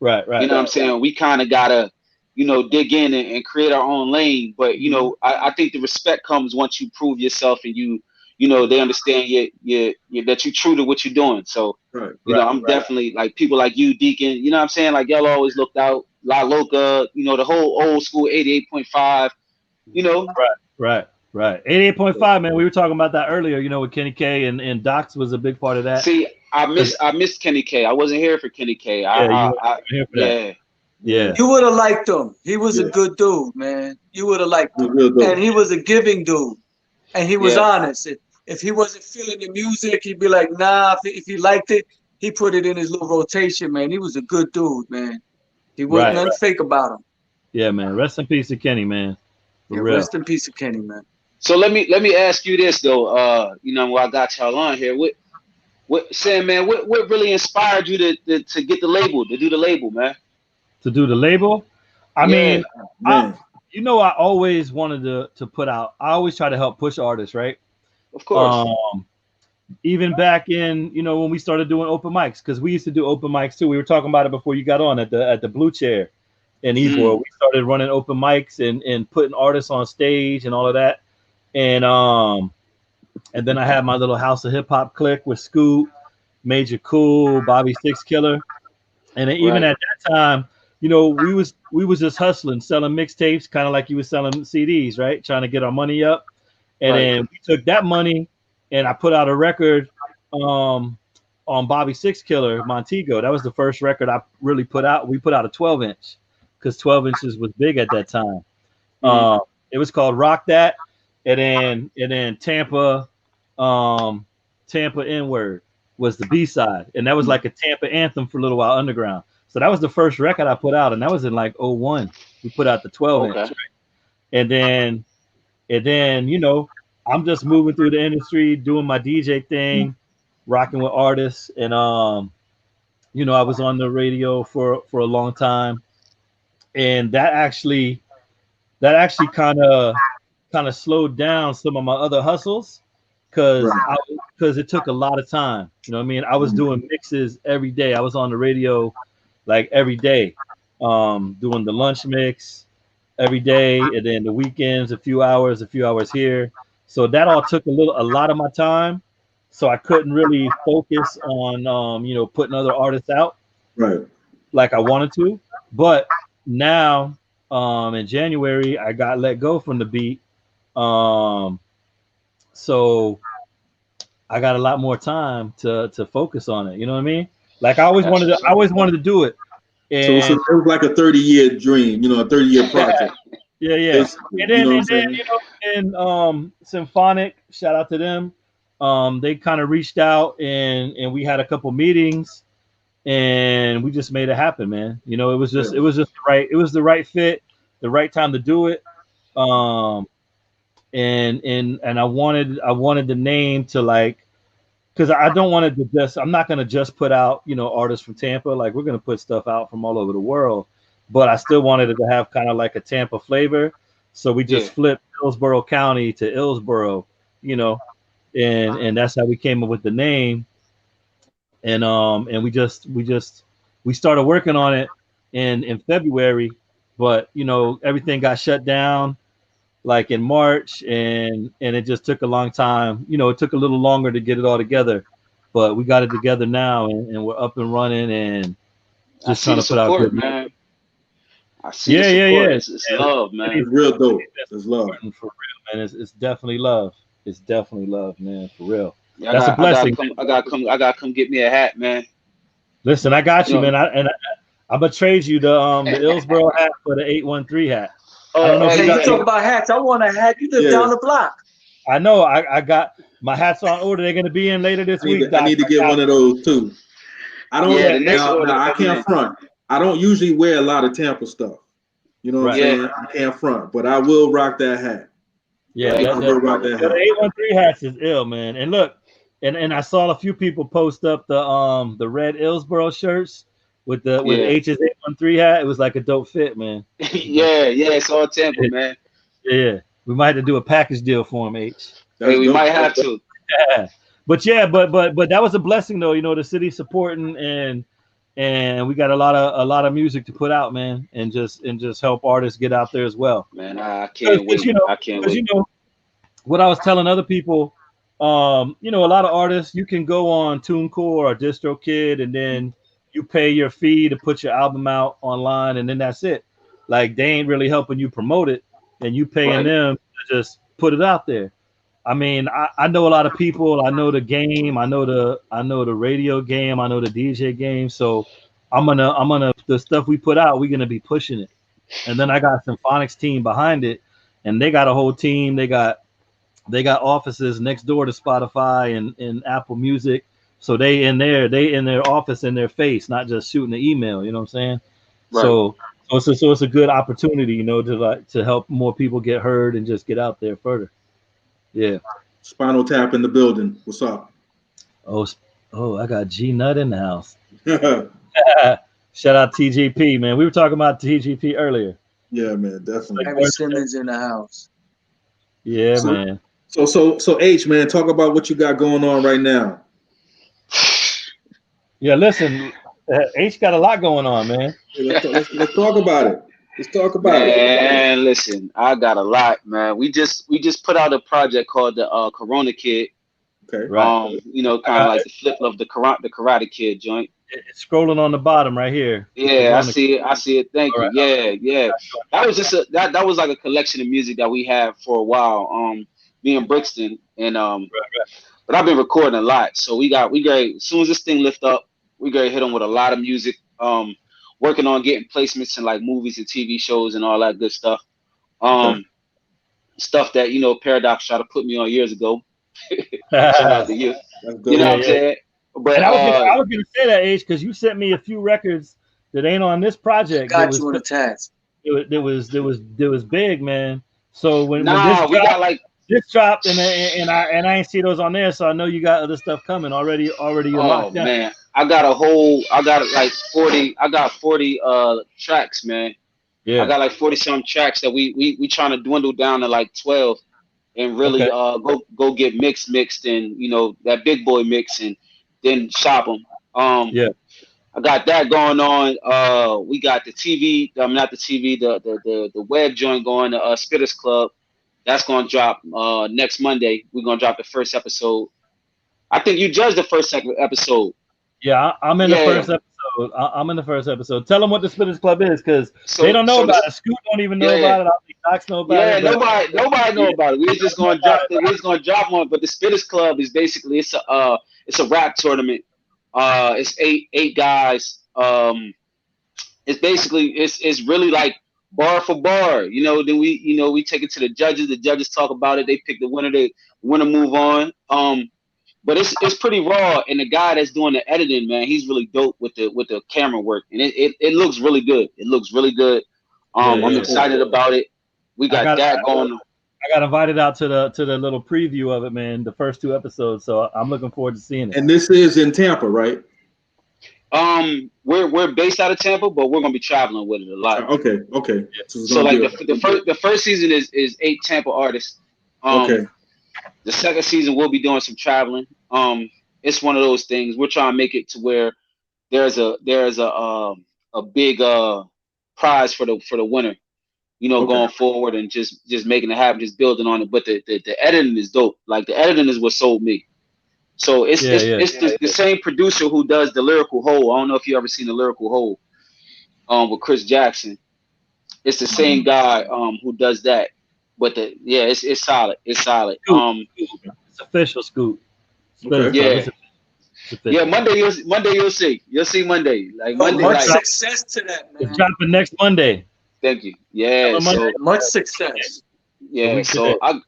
Right. You know what I'm saying? We kind of gotta dig in and create our own lane. But I think the respect comes once you prove yourself and they understand that you're true to what you're doing. So I'm definitely like people like you, Deacon. You know what I'm saying? Like y'all always looked out. La Loca, the whole old school 88.5. Right. 88.5, man. We were talking about that earlier. With Kenny K and Docs was a big part of that. See, I missed Kenny K. I wasn't here for Kenny K. Yeah. You would have liked him. He was a good dude, man. You would have liked him. And he was a giving dude. And he was honest. If he wasn't feeling the music, he'd be like, nah. If he liked it, he put it in his little rotation, man. He was a good dude, man. He wasn't nothing fake about him. Yeah, man. Rest in peace to Kenny, man. Rest in peace to Kenny, man. So let me ask you this though. While I got y'all on here, what Sandman, what really inspired you to get the label, to do the label, man? To do the label? I mean, I always wanted to put out. I always try to help push artists, right? Of course. Even back in, when we started doing open mics, because we used to do open mics too. We were talking about it before you got on at the Blue Chair in Ybor. We started running open mics and putting artists on stage and all of that. And then I had my little House of Hip Hop clique with Scoot, Major Cool, Bobby Six Killer. And then even at that time, we was just hustling, selling mixtapes, kind of like you was selling CDs, right? Trying to get our money up. And then we took that money and I put out a record on Bobby Six Killer, Montego. That was the first record I really put out. We put out a 12-inch because 12 inches was big at that time. It was called Rock That. And then Tampa N-Word was the B-side. And that was like a Tampa anthem for a little while underground. So that was the first record I put out. And that was in like 01. We put out the 12-inch. Right? And then, I'm just moving through the industry, doing my DJ thing, rocking with artists. And, I was on the radio for a long time. And that actually kind of slowed down some of my other hustles because it took a lot of time. You know what I mean? I was doing mixes every day. I was on the radio like every day, doing the lunch mix every day, and then the weekends, a few hours here. So that all took a lot of my time. So I couldn't really focus on putting other artists out like I wanted to. But now in January I got let go from the beat. So I got a lot more time to focus on it. You know what I mean? Like I always wanted to do it. And so it was like a 30-year dream, a 30-year project. Yeah. And Symphonic, shout out to them. They kind of reached out and we had a couple meetings and we just made it happen, man. It was just the right fit, the right time to do it. And I wanted the name to like because I don't want it to just. I'm not gonna just put out, you know, artists from Tampa. Like we're gonna put stuff out from all over the world, but I still wanted it to have kind of like a Tampa flavor. So we just flipped Hillsborough County to Hillsborough, you know, and that's how we came up with the name. And we started working on it in February, but you know everything got shut down like in March, and it just took a long time. You know, it took a little longer to get it all together, but we got it together now, and we're up and running, and just trying to put out good music. Man. I see the support. It's love, man. It's real dope. It's love. For real, man. It's definitely love. It's definitely love, man. For real. Yeah, that's a blessing. I gotta come get me a hat, man. Listen, I got you, man. I'm gonna trade you the Hillsborough hat for the 813 hat. Hey, you talk about hats. I want a hat. You live down the block. I know. I got my hats on order. They're gonna be in later this week. I need to get one of those too. I don't. Now I can't front. I don't usually wear a lot of Tampa stuff. You know what I'm saying? I can't front, but I will rock that hat. Yeah, I will rock that hat. The 813 hats is ill, man. And look, and I saw a few people post up the red Hillsborough shirts with H's 813 hat. It was like a dope fit, man. It's all Tampa, man. Yeah, we might have to do a package deal for him, H. Hey, we might have to. Yeah, but that was a blessing though. You know, the city supporting and we got a lot of music to put out, man, and just help artists get out there as well. Man, I can't wait. I can't wait. You know what I was telling other people. You know, a lot of artists, you can go on TuneCore or DistroKid, and then you pay your fee to put your album out online, and then that's it. Like they ain't really helping you promote it, and you paying them to just put it out there. I mean, I know a lot of people. I know the game. I know the radio game. I know the DJ game. So I'm gonna the stuff we put out, we're gonna be pushing it. And then I got Symphonics team behind it, and they got a whole team. They got offices next door to Spotify and Apple Music. So they in their office in their face, not just shooting an email. You know what I'm saying? Right. So it's a good opportunity, you know, to help more people get heard and just get out there further. Yeah. Spinal Tap in the building. What's up? Oh, I got G Nut in the house. Shout out TGP, man. We were talking about TGP earlier. Yeah, man, definitely. Ever Simmons in the house. Yeah, man. So H, man, talk about what you got going on right now. Yeah, listen, H got a lot going on, man. Let's talk about it. Let's talk about it. Man, listen, I got a lot, man. We just put out a project called the Corona Kid. Okay. Right. You know, kind of like the flip of the Karate Kid joint. It's scrolling on the bottom right here. Yeah, I see it. Thank you. Right. Yeah. That was just that was like a collection of music that we had for a while. Me and Brixton and but I've been recording a lot. So we got as soon as this thing lift up, we gotta hit them with a lot of music. Working on getting placements in like movies and TV shows and all that good stuff. Stuff that, you know, Paradox tried to put me on years ago. Shout out to you. You know what I'm saying? But I was gonna say that, Ace, because you sent me a few records that ain't on this project. Got you in a task. It was big, man. So when this dropped and I ain't see those on there, so I know you got other stuff coming already. You're locked down. Man, I got like 40 tracks, man. Yeah, I got like 40 some tracks that we trying to dwindle down to like 12 and really go get mixed and, you know, that big boy mix and then shop them. I got that going on. We got the TV, not the TV, the web joint going, the Spitters Club. That's gonna drop next Monday. We're gonna drop the first episode. I think you judged the first episode. Yeah, I'm in the first episode. I'm in the first episode. Tell them what the Spitters Club is, because they don't know about it. Scoot don't even know about it. I think Docs know about it. Yeah, nobody know about it. We're just gonna drop one. But the Spitters Club is basically it's a rap tournament. It's eight guys. It's basically it's really like bar for bar. You know, then we take it to the judges. The judges talk about it. They pick the winner. They move on. But it's pretty raw, and the guy that's doing the editing, man, he's really dope with the camera work, and it looks really good. It looks really good. I'm excited about it. We got that going on. got invited out to the little preview of it, man. The first 2 episodes, so I'm looking forward to seeing it. And this is in Tampa, right? We're based out of Tampa, but we're gonna be traveling with it a lot. Okay. So like the first season is 8 Tampa artists. Okay. The second season we'll be doing some traveling. It's one of those things. We're trying to make it to where there's a big prize for the winner. You know, going forward and just making it happen, just building on it. But the editing is dope. Like the editing is what sold me. So it's the same producer who does the Lyrical Hole. I don't know if you ever seen the Lyrical Hole with Chris Jackson. It's the same guy who does that. But it's solid. It's solid. It's official, Scoot. Okay. Yeah. Yeah, Monday you'll see. You'll see Monday. Like Monday. Much success to that, man. It's dropping next Monday. Thank you. Yeah. So much success. Yeah. So I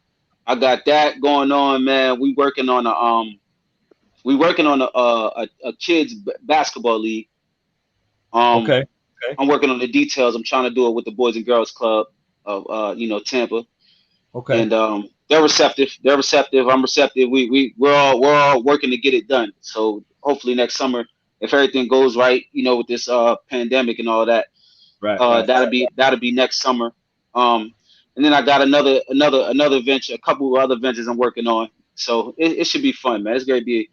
got that going on, man. We working on a kids basketball league. Okay. I'm working on the details. I'm trying to do it with the Boys and Girls Club of Tampa. Okay. And they're receptive. I'm receptive. We're all working to get it done. So hopefully next summer, if everything goes right, with this pandemic and all that, that'll be next summer. And then I got another venture, a couple of other ventures I'm working on. So it should be fun, man. It's gonna be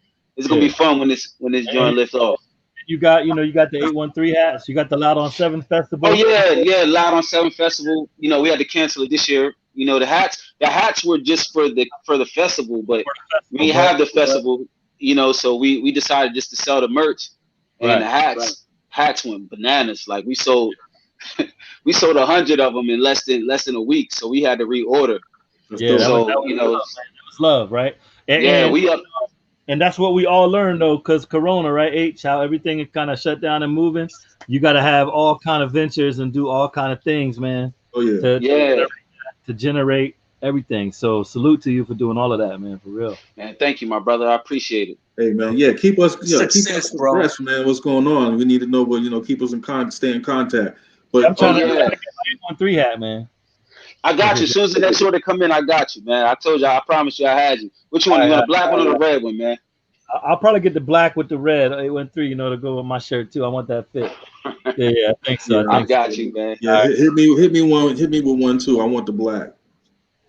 fun when this joint lifts off. You got the 813 hats. You got the Loud on 7 festival. Oh yeah, Loud on 7 festival. We had to cancel it this year. The hats were just for the festival, but we have the festival. So we decided just to sell the merch, and the hats went bananas. Like we sold 100 of them in less than a week. So we had to reorder. Yeah, so it was love, right? And we up. And that's what we all learned though, because Corona, right? H, how everything is kind of shut down and moving. You got to have all kind of ventures and do all kind of things, man. Oh yeah. To generate everything. So salute to you for doing all of that, man. For real. Man, thank you, my brother. I appreciate it. Hey man, keep us abreast, man. What's going on? We need to know, but keep us stay in contact. But I'm trying to get an 813 hat, man. I got you. As soon as the next order come in, I got you, man. I told you, I promised you I had you. Which one? You want a black one or the red one, man? I'll probably get the black with the red 813, to go with my shirt too. I want that fit. Yeah, I think so. I got you, man. Yeah, hit me with one too. I want the black.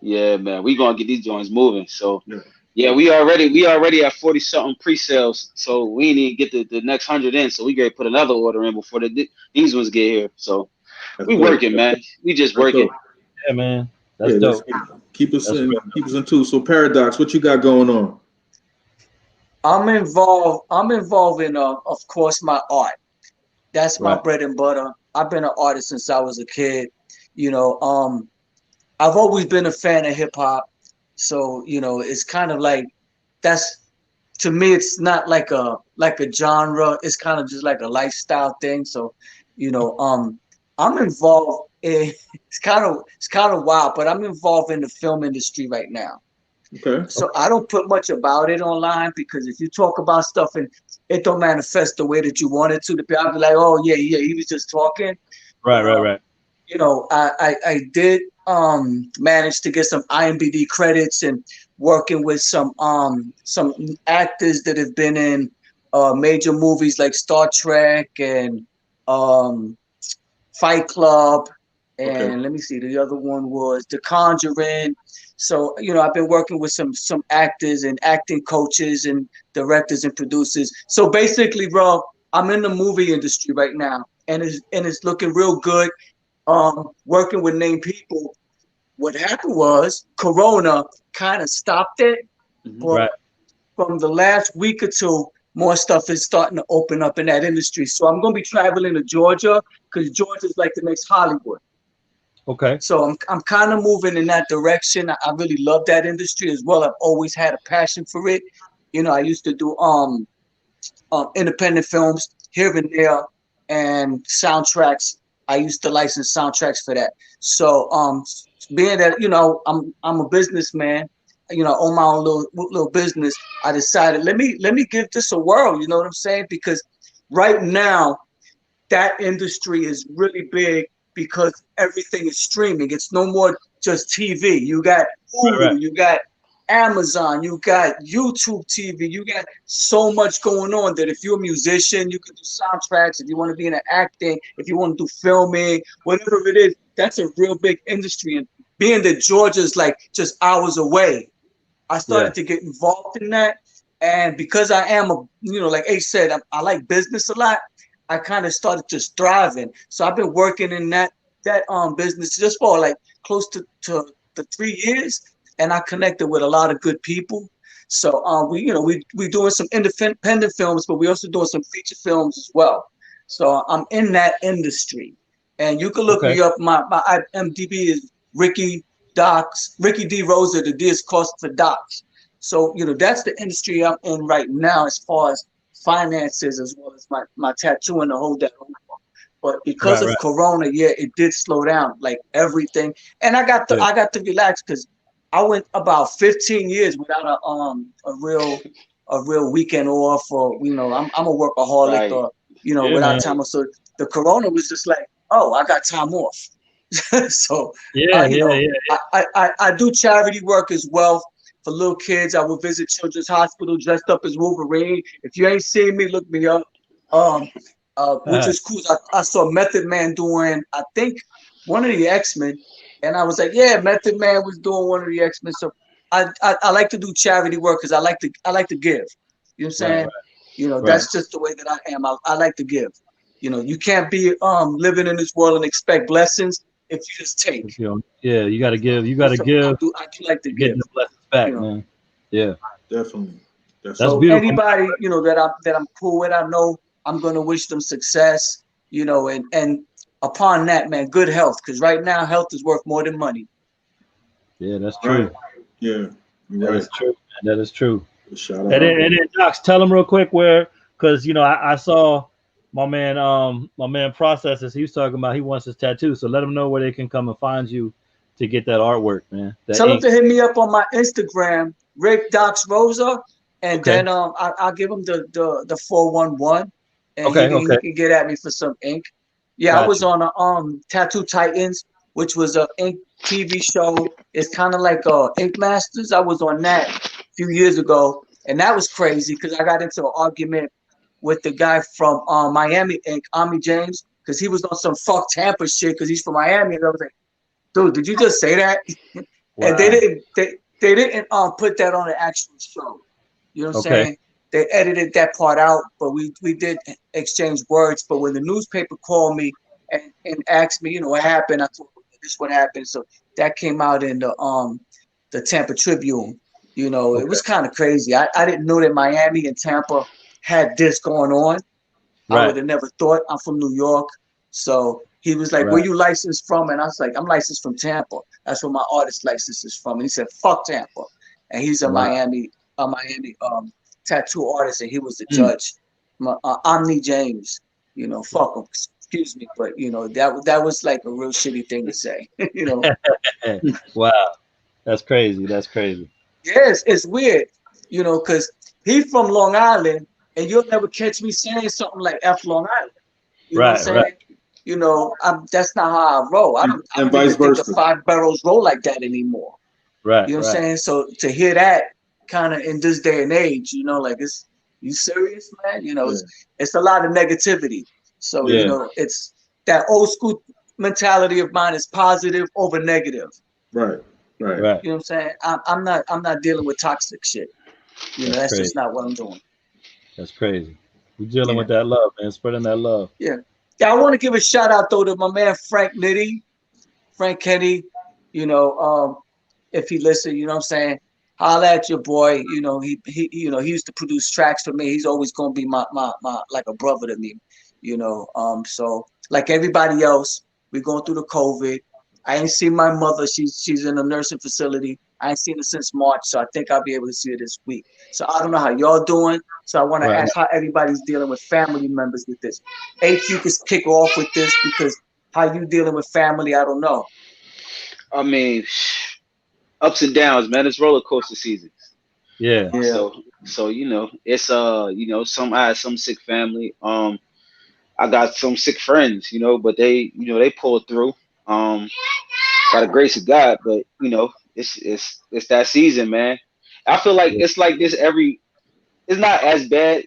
Yeah, man. We gonna get these joints moving. So yeah, we already at 40 something pre-sales. So we need to get the next 100 in. So we gotta put another order in before these ones get here. So we working, man. We just working. Yeah, man. That's dope. Keep us in tune. So Paradox, what you got going on? I'm involved in of course my art. That's my bread and butter. I've been an artist since I was a kid. I've always been a fan of hip hop. So, it's kind of like to me it's not like a genre. It's kind of just like a lifestyle thing. So, I'm involved in it's kind of wild, but I'm involved in the film industry right now. Okay. So I don't put much about it online because if you talk about stuff and it don't manifest the way that you want it to, the people be like, oh yeah, he was just talking. Right. I did manage to get some IMDb credits and working with some actors that have been in major movies like Star Trek and Fight Club, and let me see, the other one was The Conjuring. So, I've been working with some actors and acting coaches and directors and producers. So basically, bro, I'm in the movie industry right now, and it's looking real good. Working with named people. What happened was Corona kind of stopped it, but from the last week or two, more stuff is starting to open up in that industry. So I'm going to be traveling to Georgia because Georgia is like the next Hollywood. Okay. So I'm kind of moving in that direction. I really love that industry as well. I've always had a passion for it. I used to do independent films here and there and soundtracks. I used to license soundtracks for that. So being that I'm a businessman, own my own little business, I decided let me give this a whirl. You know what I'm saying? Because right now that industry is really big. because everything is streaming. It's no more just TV. You got Hulu, you got Amazon, you got YouTube TV, you got so much going on that if you're a musician, you can do soundtracks. If you want to be in acting, if you want to do filming, whatever it is, that's a real big industry. And being that Georgia's like just hours away, I started to get involved in that. And because I am a, like Ace said, I like business a lot. I kind of started just thriving. So I've been working in that business just for like close to the 3 years, and I connected with a lot of good people. So we doing some independent films, but we also doing some feature films as well. So I'm in that industry, and you can look me up. My IMDb is Ricky D. Rosa. The D is cost for Docs. So that's the industry I'm in right now as far as finances, as well as my tattoo and the whole that. But because of Corona, it did slow down like everything. And I got to relax because I went about 15 years without a real weekend off, or I'm a workaholic, or without time off. So the Corona was just like, oh, I got time off. So I do charity work as well for little kids. I will visit Children's Hospital dressed up as Wolverine. If you ain't seen me, look me up. Which is cool. I saw Method Man doing, I think, one of the X-Men, and I was like, yeah, Method Man was doing one of the X-Men. So I like to do charity work because I like to give. You know what I'm saying? That's just the way that I am. I like to give. You can't be living in this world and expect blessings if you just take. You got to give. You got to give. I do like to give. The blessings back, man. Yeah, definitely. That's so beautiful. Anybody that I'm cool with, I know I'm gonna wish them success. And upon that, man, good health, because right now health is worth more than money. Yeah, that's true. Right. Yeah, that is true. Man. That is true. Shout out. And then Docs, tell them real quick where, because I saw my man Processes. He was talking about he wants his tattoo, so let them know where they can come and find you to get that artwork, man. Tell them to hit me up on my Instagram, Rick Docs Rosa, and then I'll give him the 411, and he can get at me for some ink. Yeah, I was on Tattoo Titans, which was a ink TV show. It's kind of like Ink Masters. I was on that a few years ago, and that was crazy because I got into an argument with the guy from Miami Ink, Ami James, because he was on some fuck Tampa shit because he's from Miami, and I was like, dude, did you just say that? Wow. And they didn't put that on the actual show. You know what I'm saying? They edited that part out, but we did exchange words. But when the newspaper called me and asked me, what happened, I told them this what happened. So that came out in the Tampa Tribune. It was kind of crazy. I didn't know that Miami and Tampa had this going on. Right. I would have never thought. I'm from New York. So he was like, where you licensed from? And I was like, I'm licensed from Tampa. That's where my artist license is from. And he said, fuck Tampa. And he's a Miami tattoo artist, and he was the judge. Omni James, fuck him. Excuse me, but that was like a real shitty thing to say. Wow, that's crazy. That's crazy. Yes, it's weird, because he's from Long Island, and you'll never catch me saying something like F Long Island. You know what I'm saying? That's not how I roll. I don't even think the Five Boroughs roll like that anymore. Right. You know what I'm saying? So to hear that kind of in this day and age, like, you serious, man? It's a lot of negativity. So it's that old school mentality of mine is positive over negative. Right. You know what I'm saying? I'm not dealing with toxic shit. That's just not what I'm doing. That's crazy. We're dealing with that love, man. Spreading that love. Yeah. I want to give a shout out though to my man Frank Kenny. If he listen, you know what I'm saying? Holla at your boy. He used to produce tracks for me. He's always gonna be my like a brother to me. So like everybody else, we're going through the COVID. I ain't seen my mother. She's in a nursing facility. I ain't seen her since March, so I think I'll be able to see her this week. So I don't know how y'all doing. So I want to ask how everybody's dealing with family members with this. Aych, you can kick off with this because how you dealing with family, I don't know. I mean, ups and downs, man. It's roller coaster seasons. Yeah. So it's I had some sick family. I got some sick friends, you know, but they pulled through. Um, by the grace of God, but you know, it's that season, man. I feel like Yeah. it's like this every. It's not as bad.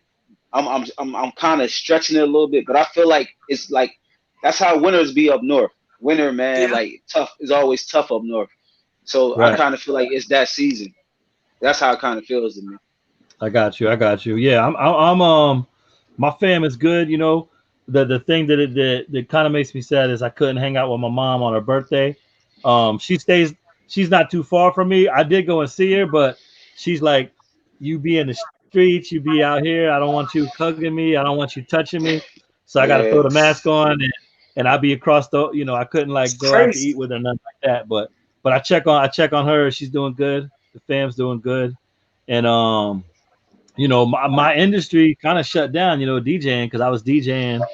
I'm kind of stretching it a little bit, but I feel like it's like that's how winters be up north. Winter, man, Yeah. like tough is always tough up north. So I Right. kind of feel like it's that season. That's how it kind of feels to me. I got you. I got you. Yeah, I'm my fam is good. You know, the thing that kind of makes me sad is I couldn't hang out with my mom on her birthday. She stays. She's not too far from me. I did go and see her, but she's like, you be in the streets, you be out here. I don't want you hugging me. I don't want you touching me. So I got to throw Yeah, the mask on, and I be across the. You know, I couldn't It's like go out to eat crazy. with her, nothing like that. But I check on her. She's doing good. The fam's doing good, and you know, my industry kind of shut down, you know, DJing, because I was DJing,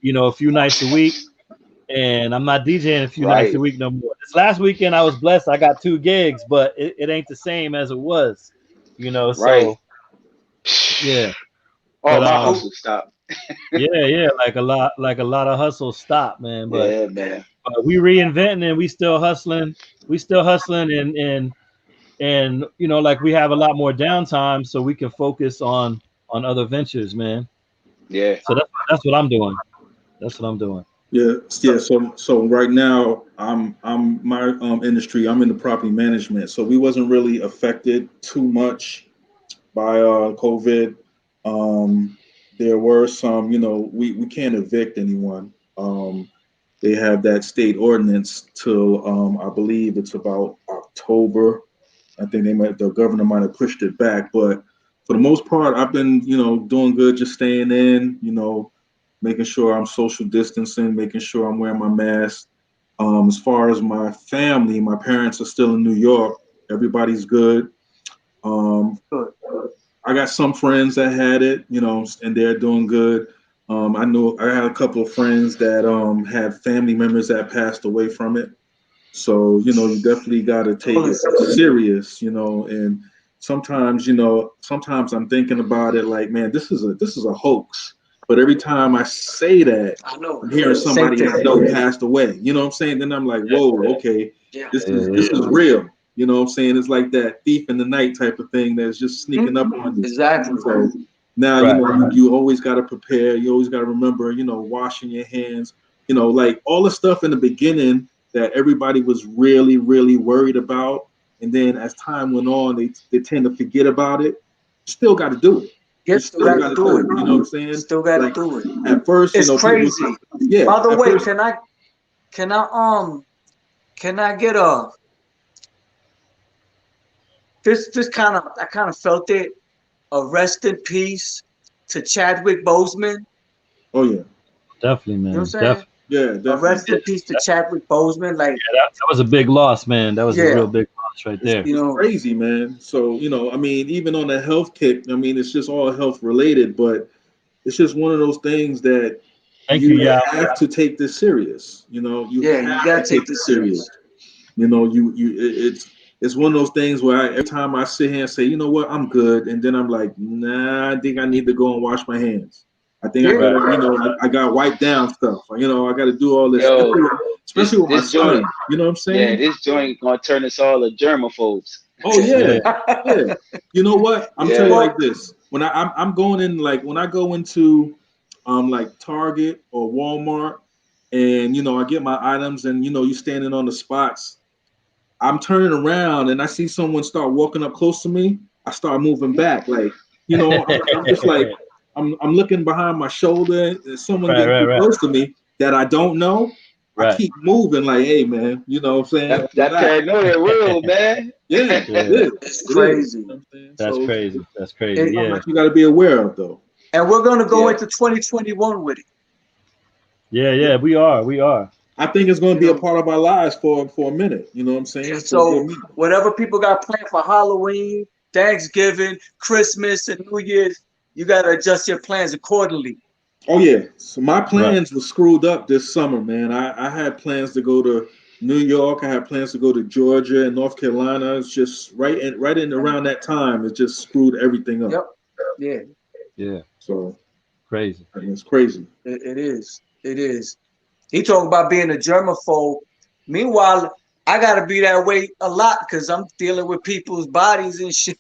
you know, a few nights a week, and I'm not DJing a few nights right, a week no more. This last weekend I was blessed. I got 2 gigs, but it ain't the same as it was, you know. right. So yeah, Oh, but my hustle stopped. yeah, like a lot of hustle stopped, man. But, Yeah, man. but we reinventing and we still hustling and you know, like we have a lot more downtime so we can focus on other ventures, man. Yeah, So that's what I'm doing. That's what I'm doing. Yeah, yeah. So right now, I'm my industry. I'm in the property management, so we wasn't really affected too much by COVID. Um, there were some, you know, we can't evict anyone. They have that state ordinance till I believe it's about October. I think the governor might have pushed it back, but for the most part, I've been, you know, doing good, just staying in, you know, making sure I'm social distancing, making sure I'm wearing my mask. As far as my family, my parents are still in New York. Everybody's good. Um, Good. I got some friends that had it, you know, and they're doing good. I know I had a couple of friends that had family members that passed away from it. So, you know, you definitely got to take it Condolences. serious, you know, and sometimes, you know, sometimes I'm thinking about it like, man, this is a hoax. But every time I say that, I know. I'm hearing Same somebody I thing. know passed away. You know what I'm saying? Then I'm like, whoa, okay, Yeah. this Yeah, is yeah, this yeah. is real. You know what I'm saying? It's like that thief in the night type of thing that's just sneaking up Mhm. on you. Exactly. So now, you Right. know, you always got to prepare. You always got to remember, you know, washing your hands. You know, like all the stuff in the beginning that everybody was really, really worried about. And then as time went on, they tend to forget about it. You still got to do it. You Yes, still still got got to to do do it. it. You know what I'm saying? Still got to Like do it. at first, you It's know, people, crazy. yeah, By the at way, first, can I get this kind of I kind of felt it. A rest in peace to Chadwick Boseman. oh yeah, Definitely, You know what I'm man. saying? Definitely. yeah, A definitely. rest in peace to Chadwick Boseman. Like, Yeah, that was a big loss, man. That was a yeah, real big loss right there. you It's know, crazy, man. So, you know, I mean, even on the health kick, I mean, it's just all health related, but it's just one of those things that Thank you, you yeah. have to take this serious. You know, you yeah, you have to gotta take take it this serious. serious. You know, it's one of those things where every time I sit here and say, you know what, I'm good, and then I'm like, nah, I think I need to go and wash my hands. I think I Yeah, Right. gotta, you know, I got to wipe down stuff. You know, I got to do all this, yo, especially with my this joint, son. You know what I'm yeah, saying? this joint gonna turn us all to germaphobes. Oh Yeah. yeah, yeah. You know what? I'm tell you Yeah, like well, this. When I'm going in, like when I go into like Target or Walmart, and you know I get my items, and you know you standing on the spots. I'm turning around and I see someone start walking up close to me. I start moving back, like you know I'm just like I'm looking behind my shoulder, and someone Right, getting right, too right, close to me that I don't know. I right. keep moving, like, hey man, you know what I'm saying? that Relax. paranoia real, man. Yeah, it Yeah. is. it's It is. You crazy. know what I'm saying? That's So crazy. That's crazy. It, something Yeah. that you got to be aware of, though. and we're gonna go Yeah, into 2021 with it. Yeah, Yeah, yeah. We are. We are. I think it's going to You be a know, part of our lives for a minute. You know what I'm yeah. saying? For a good So minute. whatever people got planned for Halloween, Thanksgiving, Christmas, and New Year's, you gotta adjust your plans accordingly. Oh yeah. So my Right. plans were screwed up this summer, man. I had plans to go to New York. I had plans to go to Georgia and North Carolina. It's just right in around that time. It just screwed everything up. Yep. Yeah. Yeah. So crazy. It's crazy. It is. It is. He talking about being a germaphobe. Meanwhile, I gotta be that way a lot because I'm dealing with people's bodies and shit.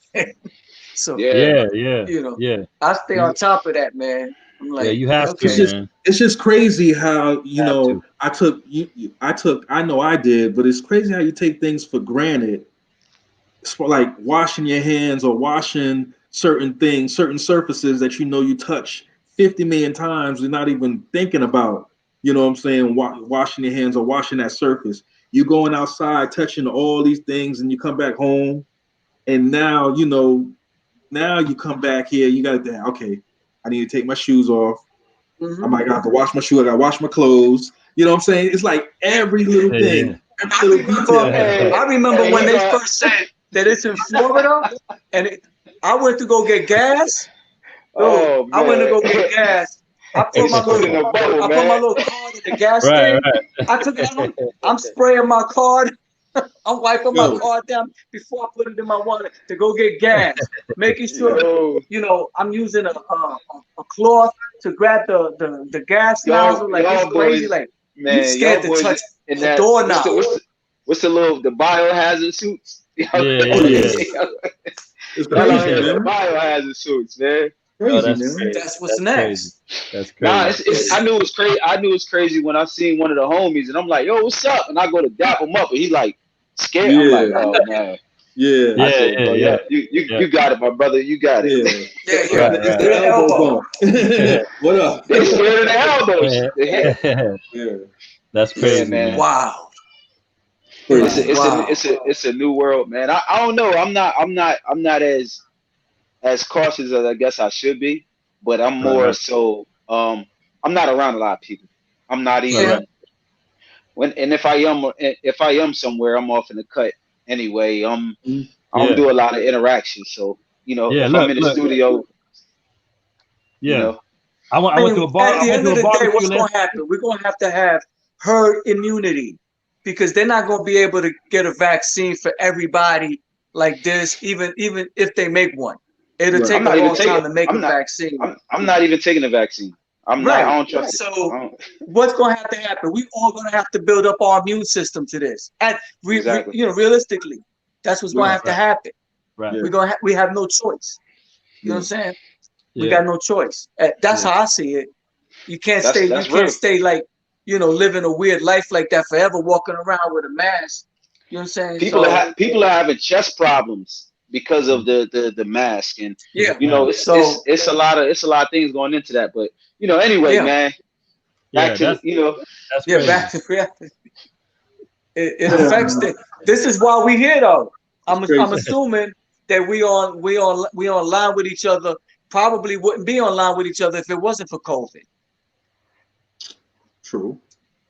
So Yeah. you know, I stay on top of that, man. I'm Yeah, like, you have okay. to, man. It's just crazy how Have to. I know I did, but it's crazy how you take things for granted. It's for like washing your hands or washing certain things, certain surfaces that you know you touch 50 million times and not even thinking about. You know what I'm saying? Washing your hands or washing that surface. You going outside touching all these things, and you come back home, and now now you come back here. You got to okay. I need to take my shoes off. I might have to wash my shoe. I got to wash my clothes. You know what I'm saying? It's like every little thing, every little detail. I remember Hey, when they first said that it's in Florida, and I went to go get gas. Oh, I went to man. go get gas. I put It's my food in a bubble, I put man. my little card in the gas Right, thing. I took it out. I'm spraying my card. I'm wiping my Yo. card down before I put it in my wallet to go get gas. Making sure, Yo, I'm using a cloth to grab the gas nozzle. Like it's y'all crazy. boys, Like you man, scared y'all to boys touch in a that, doorknob. what's the biohazard suits? Yeah, Oh yeah, Y'all it's out crazy, here in the man. biohazard suits, man. Oh, Crazy, that's man. crazy. That's what's That's crazy. next. That's Nah, crazy. I knew it was crazy. I knew it was crazy when I seen one of the homies, and I'm like, "Yo, what's up?" And I go to dap him up, and he like scared. I'm like, Yeah, "Oh man." yeah, I Yeah, said, "Bro, yeah. you got it, my brother. You got it." yeah. Yeah. Right, It's right. the The elbow elbow. bump. What up? They scared of the elbows. The hit. Yeah, That's Yeah, crazy, man. man. Wow. It's crazy. a new world, man. I don't know. I'm not as cautious as I guess I should be, but I'm Right, more right, so. I'm not around a lot of people. I'm not right, Yeah. even when, and if I am somewhere, I'm off in the cut anyway. I don't Yeah, do a lot of interaction, so yeah. if I'm Look, in the look. studio, you Yeah, know, I I went to mean, a bar. at I the went end to of a the day, barbecue what's last. going to happen? We're going to have herd immunity because they're not going to be able to get a vaccine for everybody like this, even if they make one. It'll Right. I'm take a not even long taking. time to make a I'm not. vaccine. I'm not even taking the vaccine. I'm not. Right. I don't trust it. So I don't, what's going to have to happen? We all going to have to build up our immune system to this. And exactly. realistically, that's what's going to Right. have to happen. Right. Yeah. We have no choice. You know what I'm saying? We Yeah. got no choice. That's how I see it. You can't That's real. stay like, living a weird life like that forever, walking around with a mask. You know what I'm saying? People are having chest problems because of the mask, and Yeah. it's a lot of things going into that. But anyway, Yeah. man, Yeah, back to that's Yeah, crazy. back to reality. It affects the. This is why we here though. I'm crazy. assuming that we online with each other. Probably wouldn't be online with each other if it wasn't for COVID. True.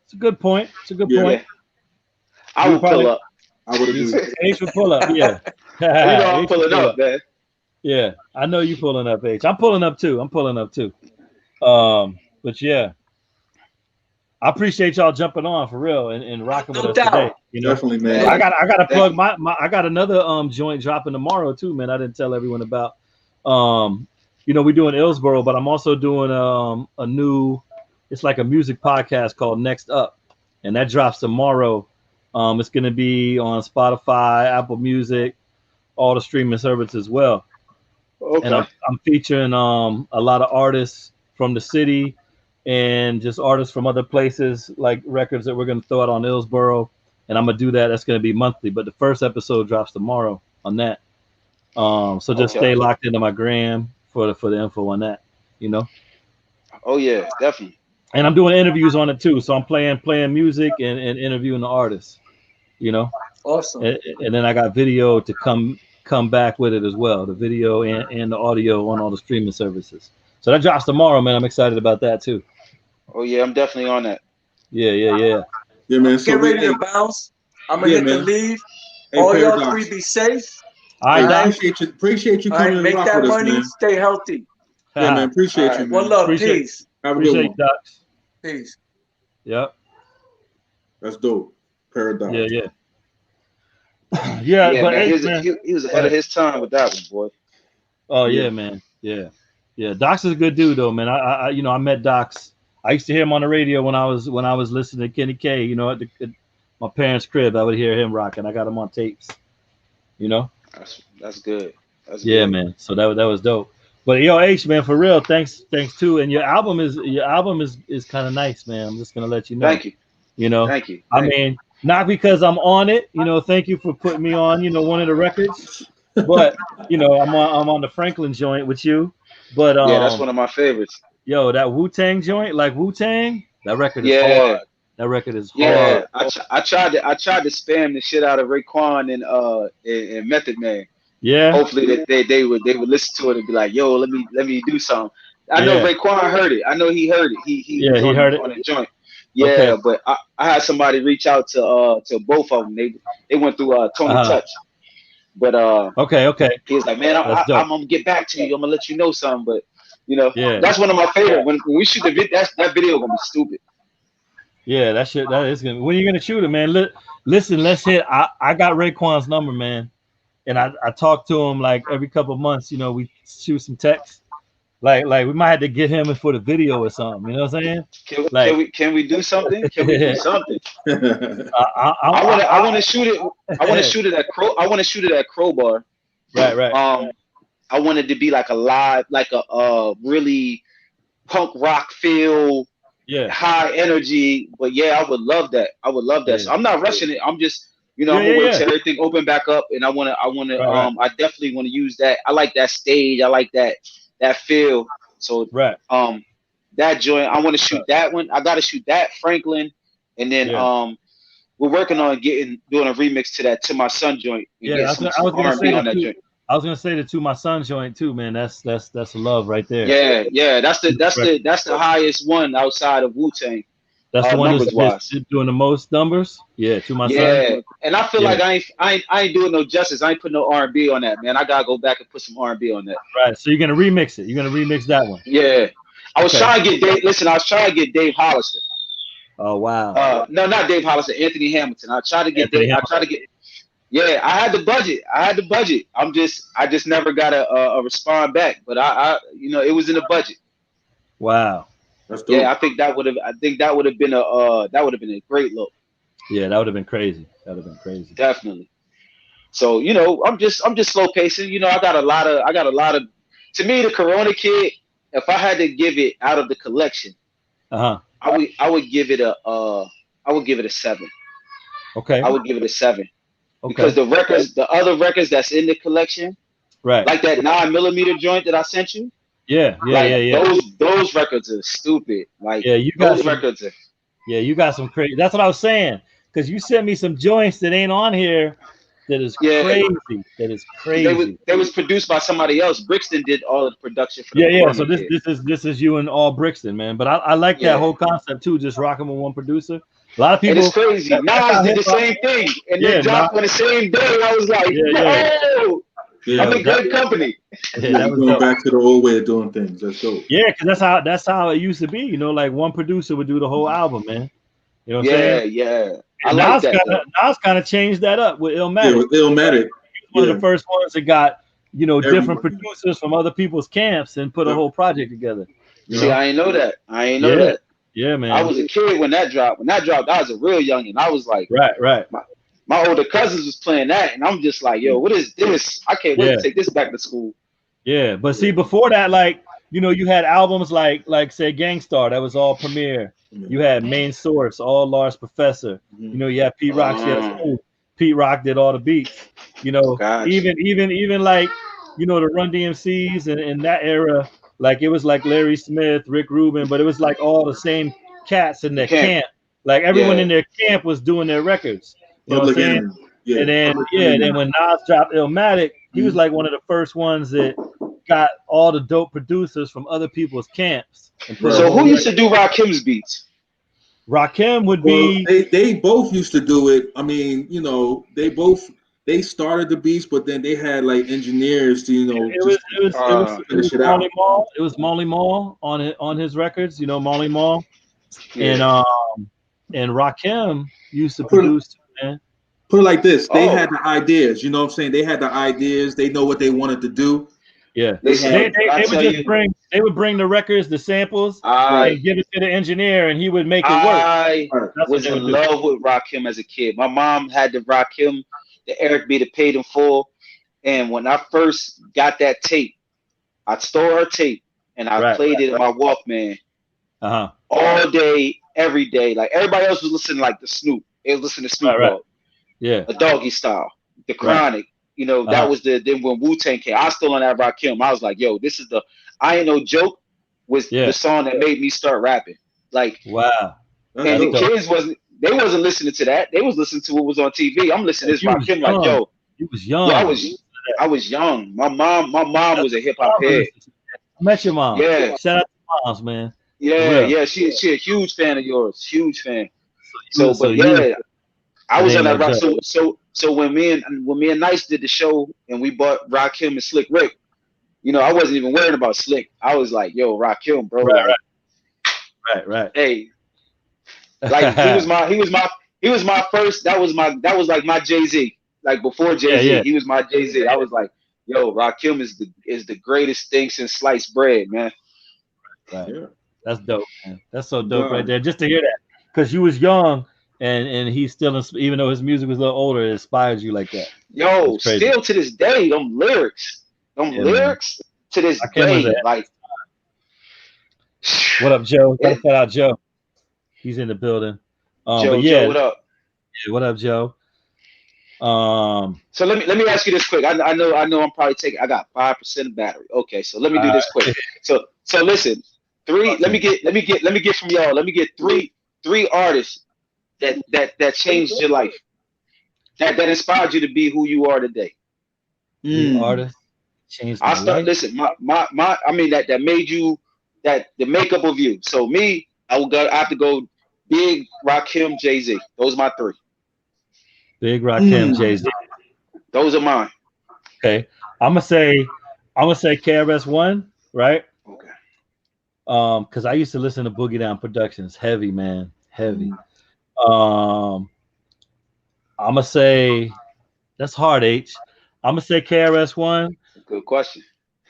It's a good point. It's a good Yeah. point. yeah. I We will probably pull up. I would agree. H would pull up. Yeah. I'm H would pulling pull up, up. man. Yeah, I know you pulling up, H. I'm pulling up too. But yeah, I appreciate y'all jumping on for real and rocking with No us today. doubt. Definitely, man. Man, I gotta plug definitely. my I got another joint dropping tomorrow too, man. I didn't tell everyone about. We're doing Illsboro, but I'm also doing a new. It's like a music podcast called Next Up, and that drops tomorrow. It's gonna be on Spotify, Apple Music, all the streaming services as well. And Okay. I'm featuring a lot of artists from the city and just artists from other places, like records that we're gonna throw out on Illsboro. And I'm gonna do that. That's gonna be monthly, but the first episode drops tomorrow on that. So just Okay. stay locked into my gram for the info on that, Oh yeah, definitely. And I'm doing interviews on it too. So I'm playing music and interviewing the artists, Awesome. and then I got video to come back with it as well, the video and the audio on all the streaming services. So that drops tomorrow, man. I'm excited about that too. Oh yeah, I'm definitely on that. Yeah. Yeah, man. So Get ready to hey, bounce. I'm gonna yeah, hit the man. leave. Hey, All y'all Paradox. three be safe. All Hey, right, All right. Don. appreciate you All coming right. and Make rock that with us, money. man. Stay healthy. Yeah, man. All Appreciate you, right. One man. love. appreciate Peace. Have a good you, one. Docs. Peace. Yep. That's dope. Paradox. Yeah. Yeah, Yeah, but man. hey, man. He was Go ahead of ahead. his time with that one, boy. Oh Yeah. yeah, man. Yeah. Yeah, Doc's is a good dude though, man. I you know, I met Doc's. I used to hear him on the radio when I was listening to Kenny K. You know, at my parents' crib, I would hear him rocking. I got him on tapes. You know. That's good. That's Yeah, good. man. So that was dope. But yo, H man, for real, thanks too. And your album is kind of nice, man. I'm just gonna let you know. Thank you. You know, Thank you. I mean, not because I'm on it. You know, thank you for putting me on. You know, one of the records. But you know, I'm on the Franklin joint with you. But Yeah, that's one of my favorites. yo, that Wu-Tang joint, like Wu-Tang, that record is Yeah. hard. That record is Yeah. hard. I tried to spam the shit out of Raekwon and Method Man. Yeah. Hopefully they would listen to it and be like, yo, let me do something. I know Yeah. Raekwon heard it. I know he heard it. He was heard it. on the joint. Yeah, Okay. but I had somebody reach out to both of them. They went through Tony Touch. But okay. he was like, man, I'm gonna get back to you. I'm gonna let you know something. But you know, Yeah. that's one of my favorite. When we shoot the video, that video gonna be stupid. Yeah, that is gonna. When are you gonna shoot it, man? Listen, let's hit. I got Raekwon's number, man, and I talk to him like every couple of months. You know, we shoot some text. Like we might have to get him in for the video or something. You know what I'm saying? Can we do something? Can we do something? I want to shoot it. I want to shoot it at Crowbar. Right. I want it to be like a live, like a really punk rock feel. Yeah. High energy, but yeah, I would love that. Yeah. So I'm not rushing it. I'm just, I'm gonna wait till everything open back up, and I definitely want to use that. I like that stage. I like that feel. So that joint, I want to shoot that one. I got to shoot that Franklin, and then we're working on doing a remix to that To My Son joint. Yeah, I was gonna say on that joint. I was gonna say the To My Son joint too, man. That's a love right there. Yeah. That's the highest one outside of Wu-Tang. That's the one that's doing the most numbers. Yeah, To My Son. Yeah, and I feel like I ain't doing no justice. I ain't putting no R&B on that, man. I gotta go back and put some R&B on that. Right. So you're gonna remix it. You're gonna remix that one. Yeah. I was trying to get Dave. Listen, I was trying to get Dave Hollister. Oh wow. No, not Dave Hollister. Anthony Hamilton. I tried to get Dave. I tried to get. Yeah, I had the budget. I just never got a respond back. But I it was in the budget. Wow. That's dope. Yeah, I think that would have been a great look. Yeah, that would have been crazy. Definitely. So I'm just slow pacing. I got a lot of. To me, the Corona Kid. If I had to give it out of the collection, I would give it a 7. Okay. I would give it a 7. Okay. Because the other records that's in the collection, right? Like that 9mm joint that I sent you. Yeah. Those records are stupid. Like you got those records are. Yeah, you got some crazy. That's what I was saying. Because you sent me some joints that ain't on here. That is crazy. That is crazy. They was produced by somebody else. Brixton did all of the production for the So this is you and all Brixton, man. But I like that whole concept too. Just rocking with one producer. A lot of people. And it's crazy. Nas did the same thing, and they dropped on the same day. I was like, I'm in good company. Yeah, going back to the old way of doing things. Let's go. Yeah, because that's how it used to be. Like one producer would do the whole album, man. You know what I'm saying? Yeah. I like that. Nas kind of changed that up with Illmatic. Yeah, with Illmatic. One of the first ones that got different producers from other people's camps and put a whole project together. See, I ain't know that. that. Yeah, man. I was a kid when that dropped. When that dropped, I was a real youngin'. I was like, right. My older cousins was playing that, and I'm just like, yo, what is this? I can't wait to take this back to school. Yeah, but see, before that, you had albums like say Gangstar, that was all Premier. You had Main Source, all Lars Professor. You had Pete Rock. Pete Rock did all the beats. Even like the Run DMCs and that era. Like it was like Larry Smith, Rick Rubin, but it was like all the same cats in their camp. Like everyone in their camp was doing their records. You know what I'm saying? Yeah. And then when Nas dropped Illmatic, he was like one of the first ones that got all the dope producers from other people's camps. So who used to do Rakim's beats? Rakim would be. They both used to do it. I mean, they started the beats, but then they had like engineers to it was Molly Mall on his records. Molly Mall, and Rakim used to produce. Man. Put it like this: they had the ideas. You know what I'm saying? They had the ideas. They know what they wanted to do. Yeah, Listen, they I would tell just you, bring the records, the samples, I and give it to the engineer, and he would make it work. I Right. That's what was they in would do. love with Rakim as a kid. My mom had the Rakim, the Eric B. to paid in full. And when I first got that tape, I stole her tape and I Right. played it in my Walkman Uh-huh. all day, every day. Like everybody else was listening like the Snoop. They was listening to Snoop Right. Dogg, Yeah. a Doggy Style, the Right. Chronic. You know, that Uh-huh. was then when Wu-Tang came. I was still on that Rakim. I was like, yo, this is the I Ain't No Joke was Yeah. the song that made me start rapping. Like, Wow. That's and the dope. kids wasn't listening to that. They was listening to what was on TV. I'm listening to this You was Rakim like, young. yo, You was yeah, young. I was young. My mom was a hip hop head. I met your mom. Yeah, Shout out to moms, man. For yeah, real. yeah. She a huge fan of yours. Huge fan. So So, but you was, yeah, I it was on ain't that no rock. joke. So when me and Nice did the show and we bought Rakim and Slick Rick, you know, I wasn't even worried about Slick. I was like, yo, Rakim, bro. Right, Like, right. hey, like he was my first. That was like my Jay-Z. Like before Jay-Z, Yeah. he was my Jay-Z. I was like, yo, Rakim is the greatest thing since sliced bread, man. Right. Yeah. That's dope, man. That's so dope Yeah. right there. Just to hear that, because you was young, and he's still, even though his music was a little older, it inspired you like that. Yo, That's crazy. still to this day, them lyrics to this Rakim was day, a- like. What up, Joe? Gotta It- shout out Joe. He's in the building. Joe, But yeah, Joe, what up? yeah, what up, Joe? So let me ask you this quick. I know I'm probably taking. I got 5% of battery. Okay, so let me do this quick. So listen, let me get from y'all. Let me get three artists that changed your life, that inspired you to be who you are today. The artist changed my I'll start. life. Listen, my I mean that made you the makeup of you. So me, I have to go Big, Rakim, Jay-Z. Those are my three. Big Rakim, Jay-Z. Those are mine. Okay, I'm gonna say KRS-One, right? Okay. Because I used to listen to Boogie Down Productions, heavy, man, heavy. I'm gonna say that's hard, H. I'm gonna say KRS-One. Good question.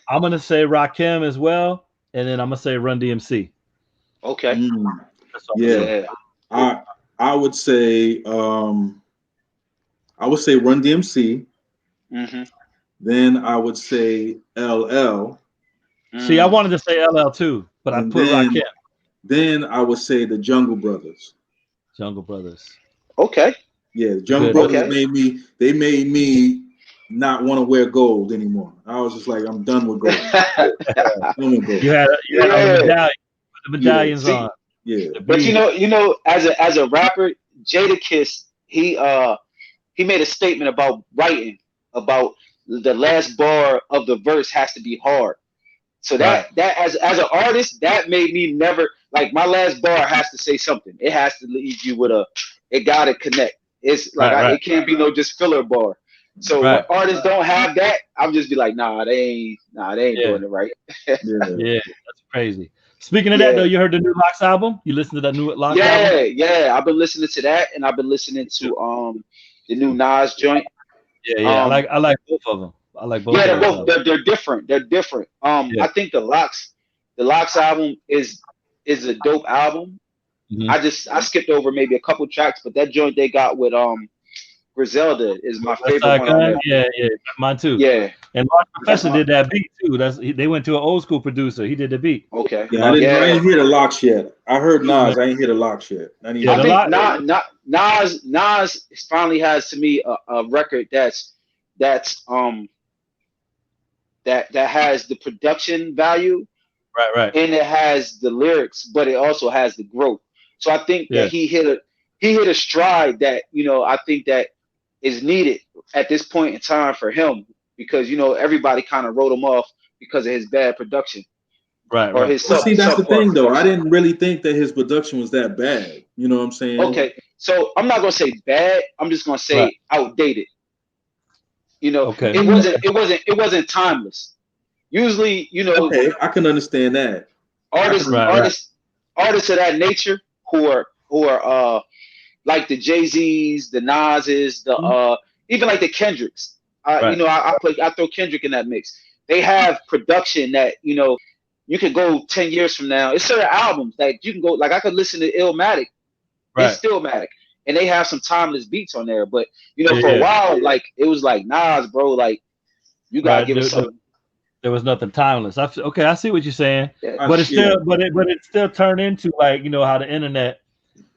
I'm gonna say Rakim as well, and then I'm gonna say Run DMC. Okay. That's all. Yeah. I would say Run DMC. Mm-hmm. Then I would say LL. See, I wanted to say LL too, but I And put Rakim. Then I would say the Jungle Brothers. Jungle Brothers. Okay. Yeah, the Jungle Good. Brothers Okay. made me not want to wear gold anymore. I was just like, I'm done with gold. Done with gold. You had Yeah. the medallions See, on. Yeah. The But beads. you know, as a rapper, Jadakiss, he made a statement about writing, about the last bar of the verse has to be hard. So that as an artist, that made me never like my last bar has to say something. It has to leave you with it gotta connect. It's like it can't be no just filler bar. So when artists don't have that, I'm just be like, nah, they ain't doing it right. Yeah. Yeah, that's crazy. Speaking of that, though, you heard the new Locks album? You listened to that new Locks album? Yeah. I've been listening to that, and I've been listening to the new Nas joint. Yeah. I like both of them. I like both. Yeah, of them. they're different. They're different. I think the Locks album is a dope album. Mhm. I skipped over maybe a couple tracks, but that joint they got with Griselda is my favorite one on there. Yeah, mine too. Yeah. And Mark Professor did that beat too. They went to an old school producer. He did the beat. Okay. Yeah, I didn't hear the Locks yet. I heard Nas. I didn't hear the Locks yet. I think Nas finally has to me a record that has the production value, Right. and it has the lyrics, but it also has the growth. So I think that he hit a stride that I think that is needed at this point in time for him, because everybody kind of wrote him off because of his bad production. Or his see, that's the thing though. production. I didn't really think that his production was that bad. You know what I'm saying? Okay, so I'm not gonna say bad. I'm just gonna say outdated. Okay. It wasn't timeless. Usually, Okay, I can understand that. artists of that nature who are like the Jay-Z's, the Nas's, even like the Kendricks. I throw Kendrick in that mix. they have production that, you know, you could go 10 years from now. It's certain albums that you can go, like I could listen to Illmatic and Right. Stillmatic, and they have some timeless beats on there. But, you know, Yeah, for a yeah. while, like it was like, Nas, bro, like you gotta Right. give us something. There was nothing timeless. Okay, I see what you're saying. Yeah. But it's still, but it still turned into like, you know, how the internet,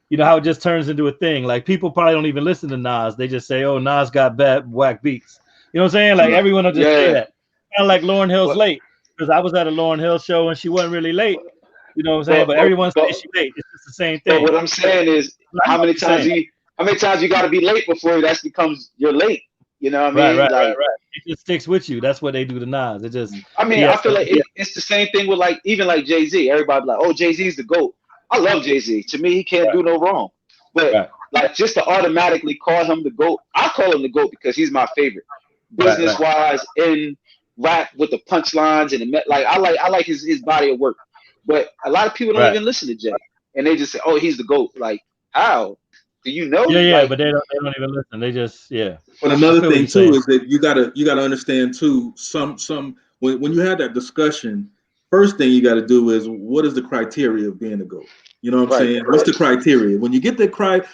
you know, how it just turns into a thing. Like people probably don't even listen to Nas. They just say, "Oh, Nas got bad whack beats." You know what I'm saying? Like everyone will just say that. Kind of like Lauryn Hill's late, because I was at a Lauryn Hill show and she wasn't really late. You know what I'm saying? But everyone says she's late. It's just the same thing. But what I'm saying is, how many times you got to be late before that becomes you're late? You know what I mean? Right. It just sticks with you. That's what they do to Nas. It just. I mean, I feel like it's the same thing with like even like Jay-Z. Everybody like, oh, Jay-Z's the GOAT. I love Jay-Z. To me, he can't do no wrong. But like just to automatically call him the GOAT, I call him the GOAT because he's my favorite, business-wise, in rap with the punchlines and the like. I like his body of work. But a lot of people don't even listen to Jay, and they just say, oh, he's the GOAT. Like how? Do you know? Yeah, like, but they don't even listen. They just But another thing too is that you gotta understand too. When you have that discussion, first thing you got to do is what is the criteria of being a GOAT? You know what I'm saying? What's the criteria? When you get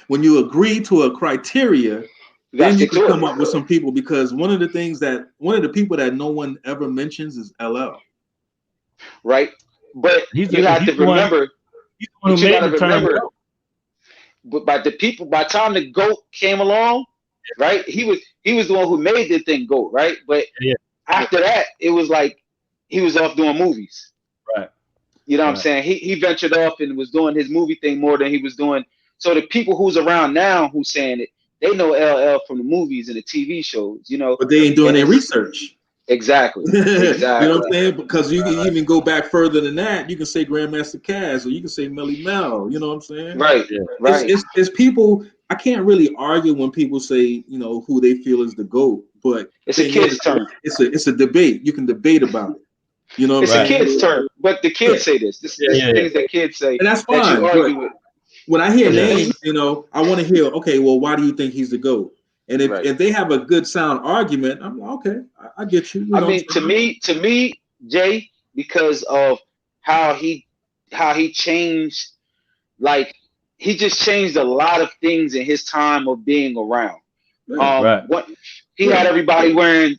when you agree to a criteria, then you can come up with some people, because one of the people that no one ever mentions is LL. Right, but you have to remember. But you got to remember. But by the time the GOAT came along, right? He was the one who made the thing GOAT, right? But after that, it was like he was off doing movies. Right. You know what I'm saying? He ventured off and was doing his movie thing more than he was doing. So the people who's around now who's saying it, they know LL from the movies and the TV shows, you know. But they ain't doing their research. Exactly. You know what I'm saying? Because you can even go back further than that. You can say Grandmaster Caz, or you can say Melly Mel. You know what I'm saying? Right. Yeah. Right. It's people. I can't really argue when people say, you know, who they feel is the GOAT, but it's a kid's term. It's a debate. You can debate about it. You know what I'm saying? It's a kid's term, but the kids say this. This is things that kids say, and that's fine. That you argue with. When I hear names, you know, I want to hear, okay, well, why do you think he's the GOAT? And if they have a good sound argument, I'm like, okay, I get you. I mean, to me, Jay, because of how he changed, like he just changed a lot of things in his time of being around. He had everybody wearing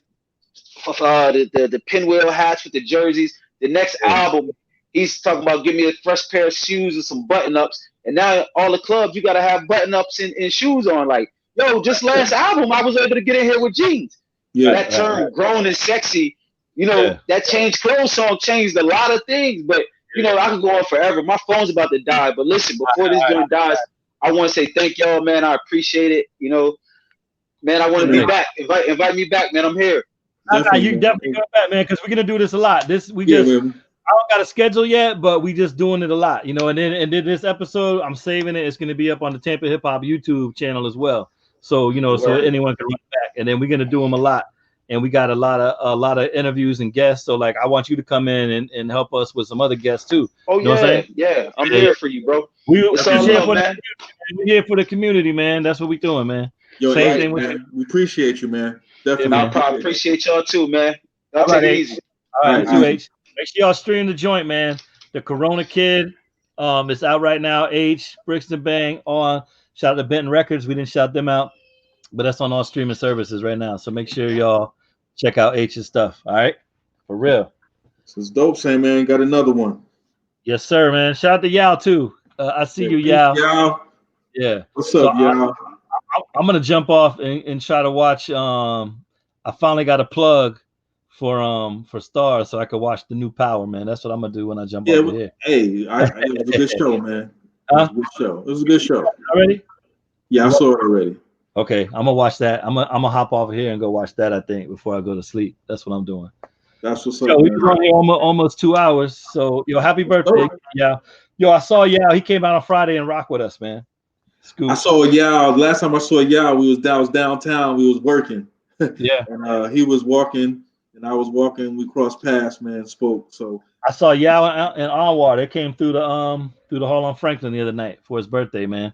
the pinwheel hats with the jerseys. The next album, he's talking about give me a fresh pair of shoes and some button-ups. And now all the clubs, you got to have button-ups and shoes on. Like, yo, just last album, I was able to get in here with jeans. That term, grown and sexy, you know, that changed. Clothes song changed a lot of things. But, you know, I could go on forever. My phone's about to die. But listen, before this joint dies, I want to say thank y'all, man. I appreciate it. You know, man, I want to be back. Invite me back, man. I'm here. You definitely come back, man, because we're going to do this a lot. I don't got a schedule yet, but we just doing it a lot, you know. And then this episode, I'm saving it. It's going to be up on the Tampa Hip Hop YouTube channel as well. So so anyone can run back. And then we're going to do them a lot. And we got a lot of interviews and guests. So like, I want you to come in and help us with some other guests too. Oh, you know what I'm saying? Yeah, I'm here for you, bro. We're here for the community, man. That's what we're doing, man. Yo, same thing man. We appreciate you, man. Definitely. I probably appreciate y'all too, man. Y'all take it easy. All right, H. Make sure y'all stream the joint, man. The Corona Kid, it's out right now. Aych, Brixton Bang on. Shout out to Benton Records. We didn't shout them out, but that's on all streaming services right now. So make sure y'all check out H's stuff. All right, for real. This is dope, Sam, man. Got another one. Yes, sir, man. Shout out to Yao too. I see you, Yao. Yeah. What's up, Yao? I'm gonna jump off and try to watch. I finally got a plug for Stars, so I could watch the new Power, man. That's what I'm gonna do when I jump over here. Hey, it was a good show, man. It was a good show. Already? Yeah, I saw it already. Okay, I'm gonna watch that. I'm gonna hop off here and go watch that, I think, before I go to sleep. That's what I'm doing. That's what's up. We've been on here almost 2 hours. So happy birthday. Yeah. I saw Yao. He came out on Friday and rocked with us, man. Scoot. I saw Yao. Last time I saw Yao, I was downtown. We was working. Yeah. And he was walking and I was walking. We crossed paths, man, spoke. So I saw Yao and Anwar. They came through the hall on Franklin the other night for his birthday, man.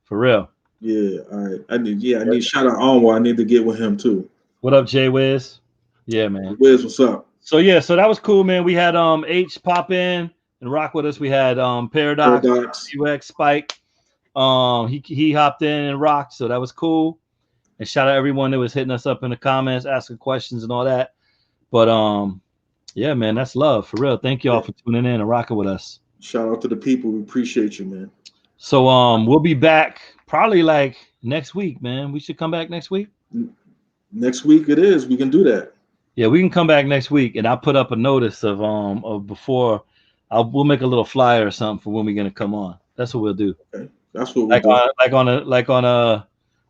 For real. Yeah, all right. I need shout out Anwar. I need to get with him too. What up, Jay Wiz? Yeah, man. Wiz, what's up? So yeah, so that was cool, man. We had H pop in and rock with us. We had Paradox, UX, Spike. He hopped in and rocked, so that was cool. And shout out everyone that was hitting us up in the comments, asking questions and all that. But yeah, man, that's love for real. Thank y'all for tuning in and rocking with us. Shout out to the people. We appreciate you, man. So we'll be back probably like next week, man. We should come back next week. Next week it is. We can do that. Yeah, we can come back next week, and I'll put up a notice of before. We'll make a little flyer or something for when we're gonna come on. That's what we'll do. Okay. That's what we'll do. Like on a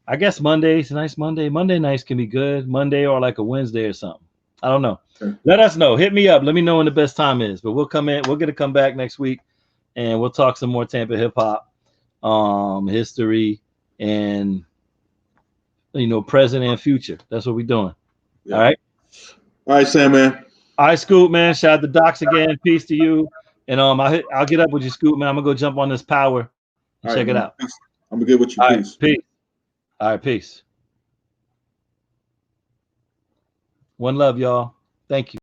I guess Monday's a nice Monday. Monday nights can be good. Monday or like a Wednesday or something. I don't know. Okay. Let us know. Hit me up. Let me know when the best time is. But we'll come in. We're gonna come back next week, and we'll talk some more Tampa hip hop, history, and present and future. That's what we're doing. Yeah. All right. All right, Sam, man. All right, Scoot, man. Shout out to Docs again. Peace to you. And I'll get up with you, Scoot, man. I'm gonna go jump on this power and check it out. Peace. I'm gonna get with you. All Peace. Right, peace. All right, peace. One love, y'all. Thank you.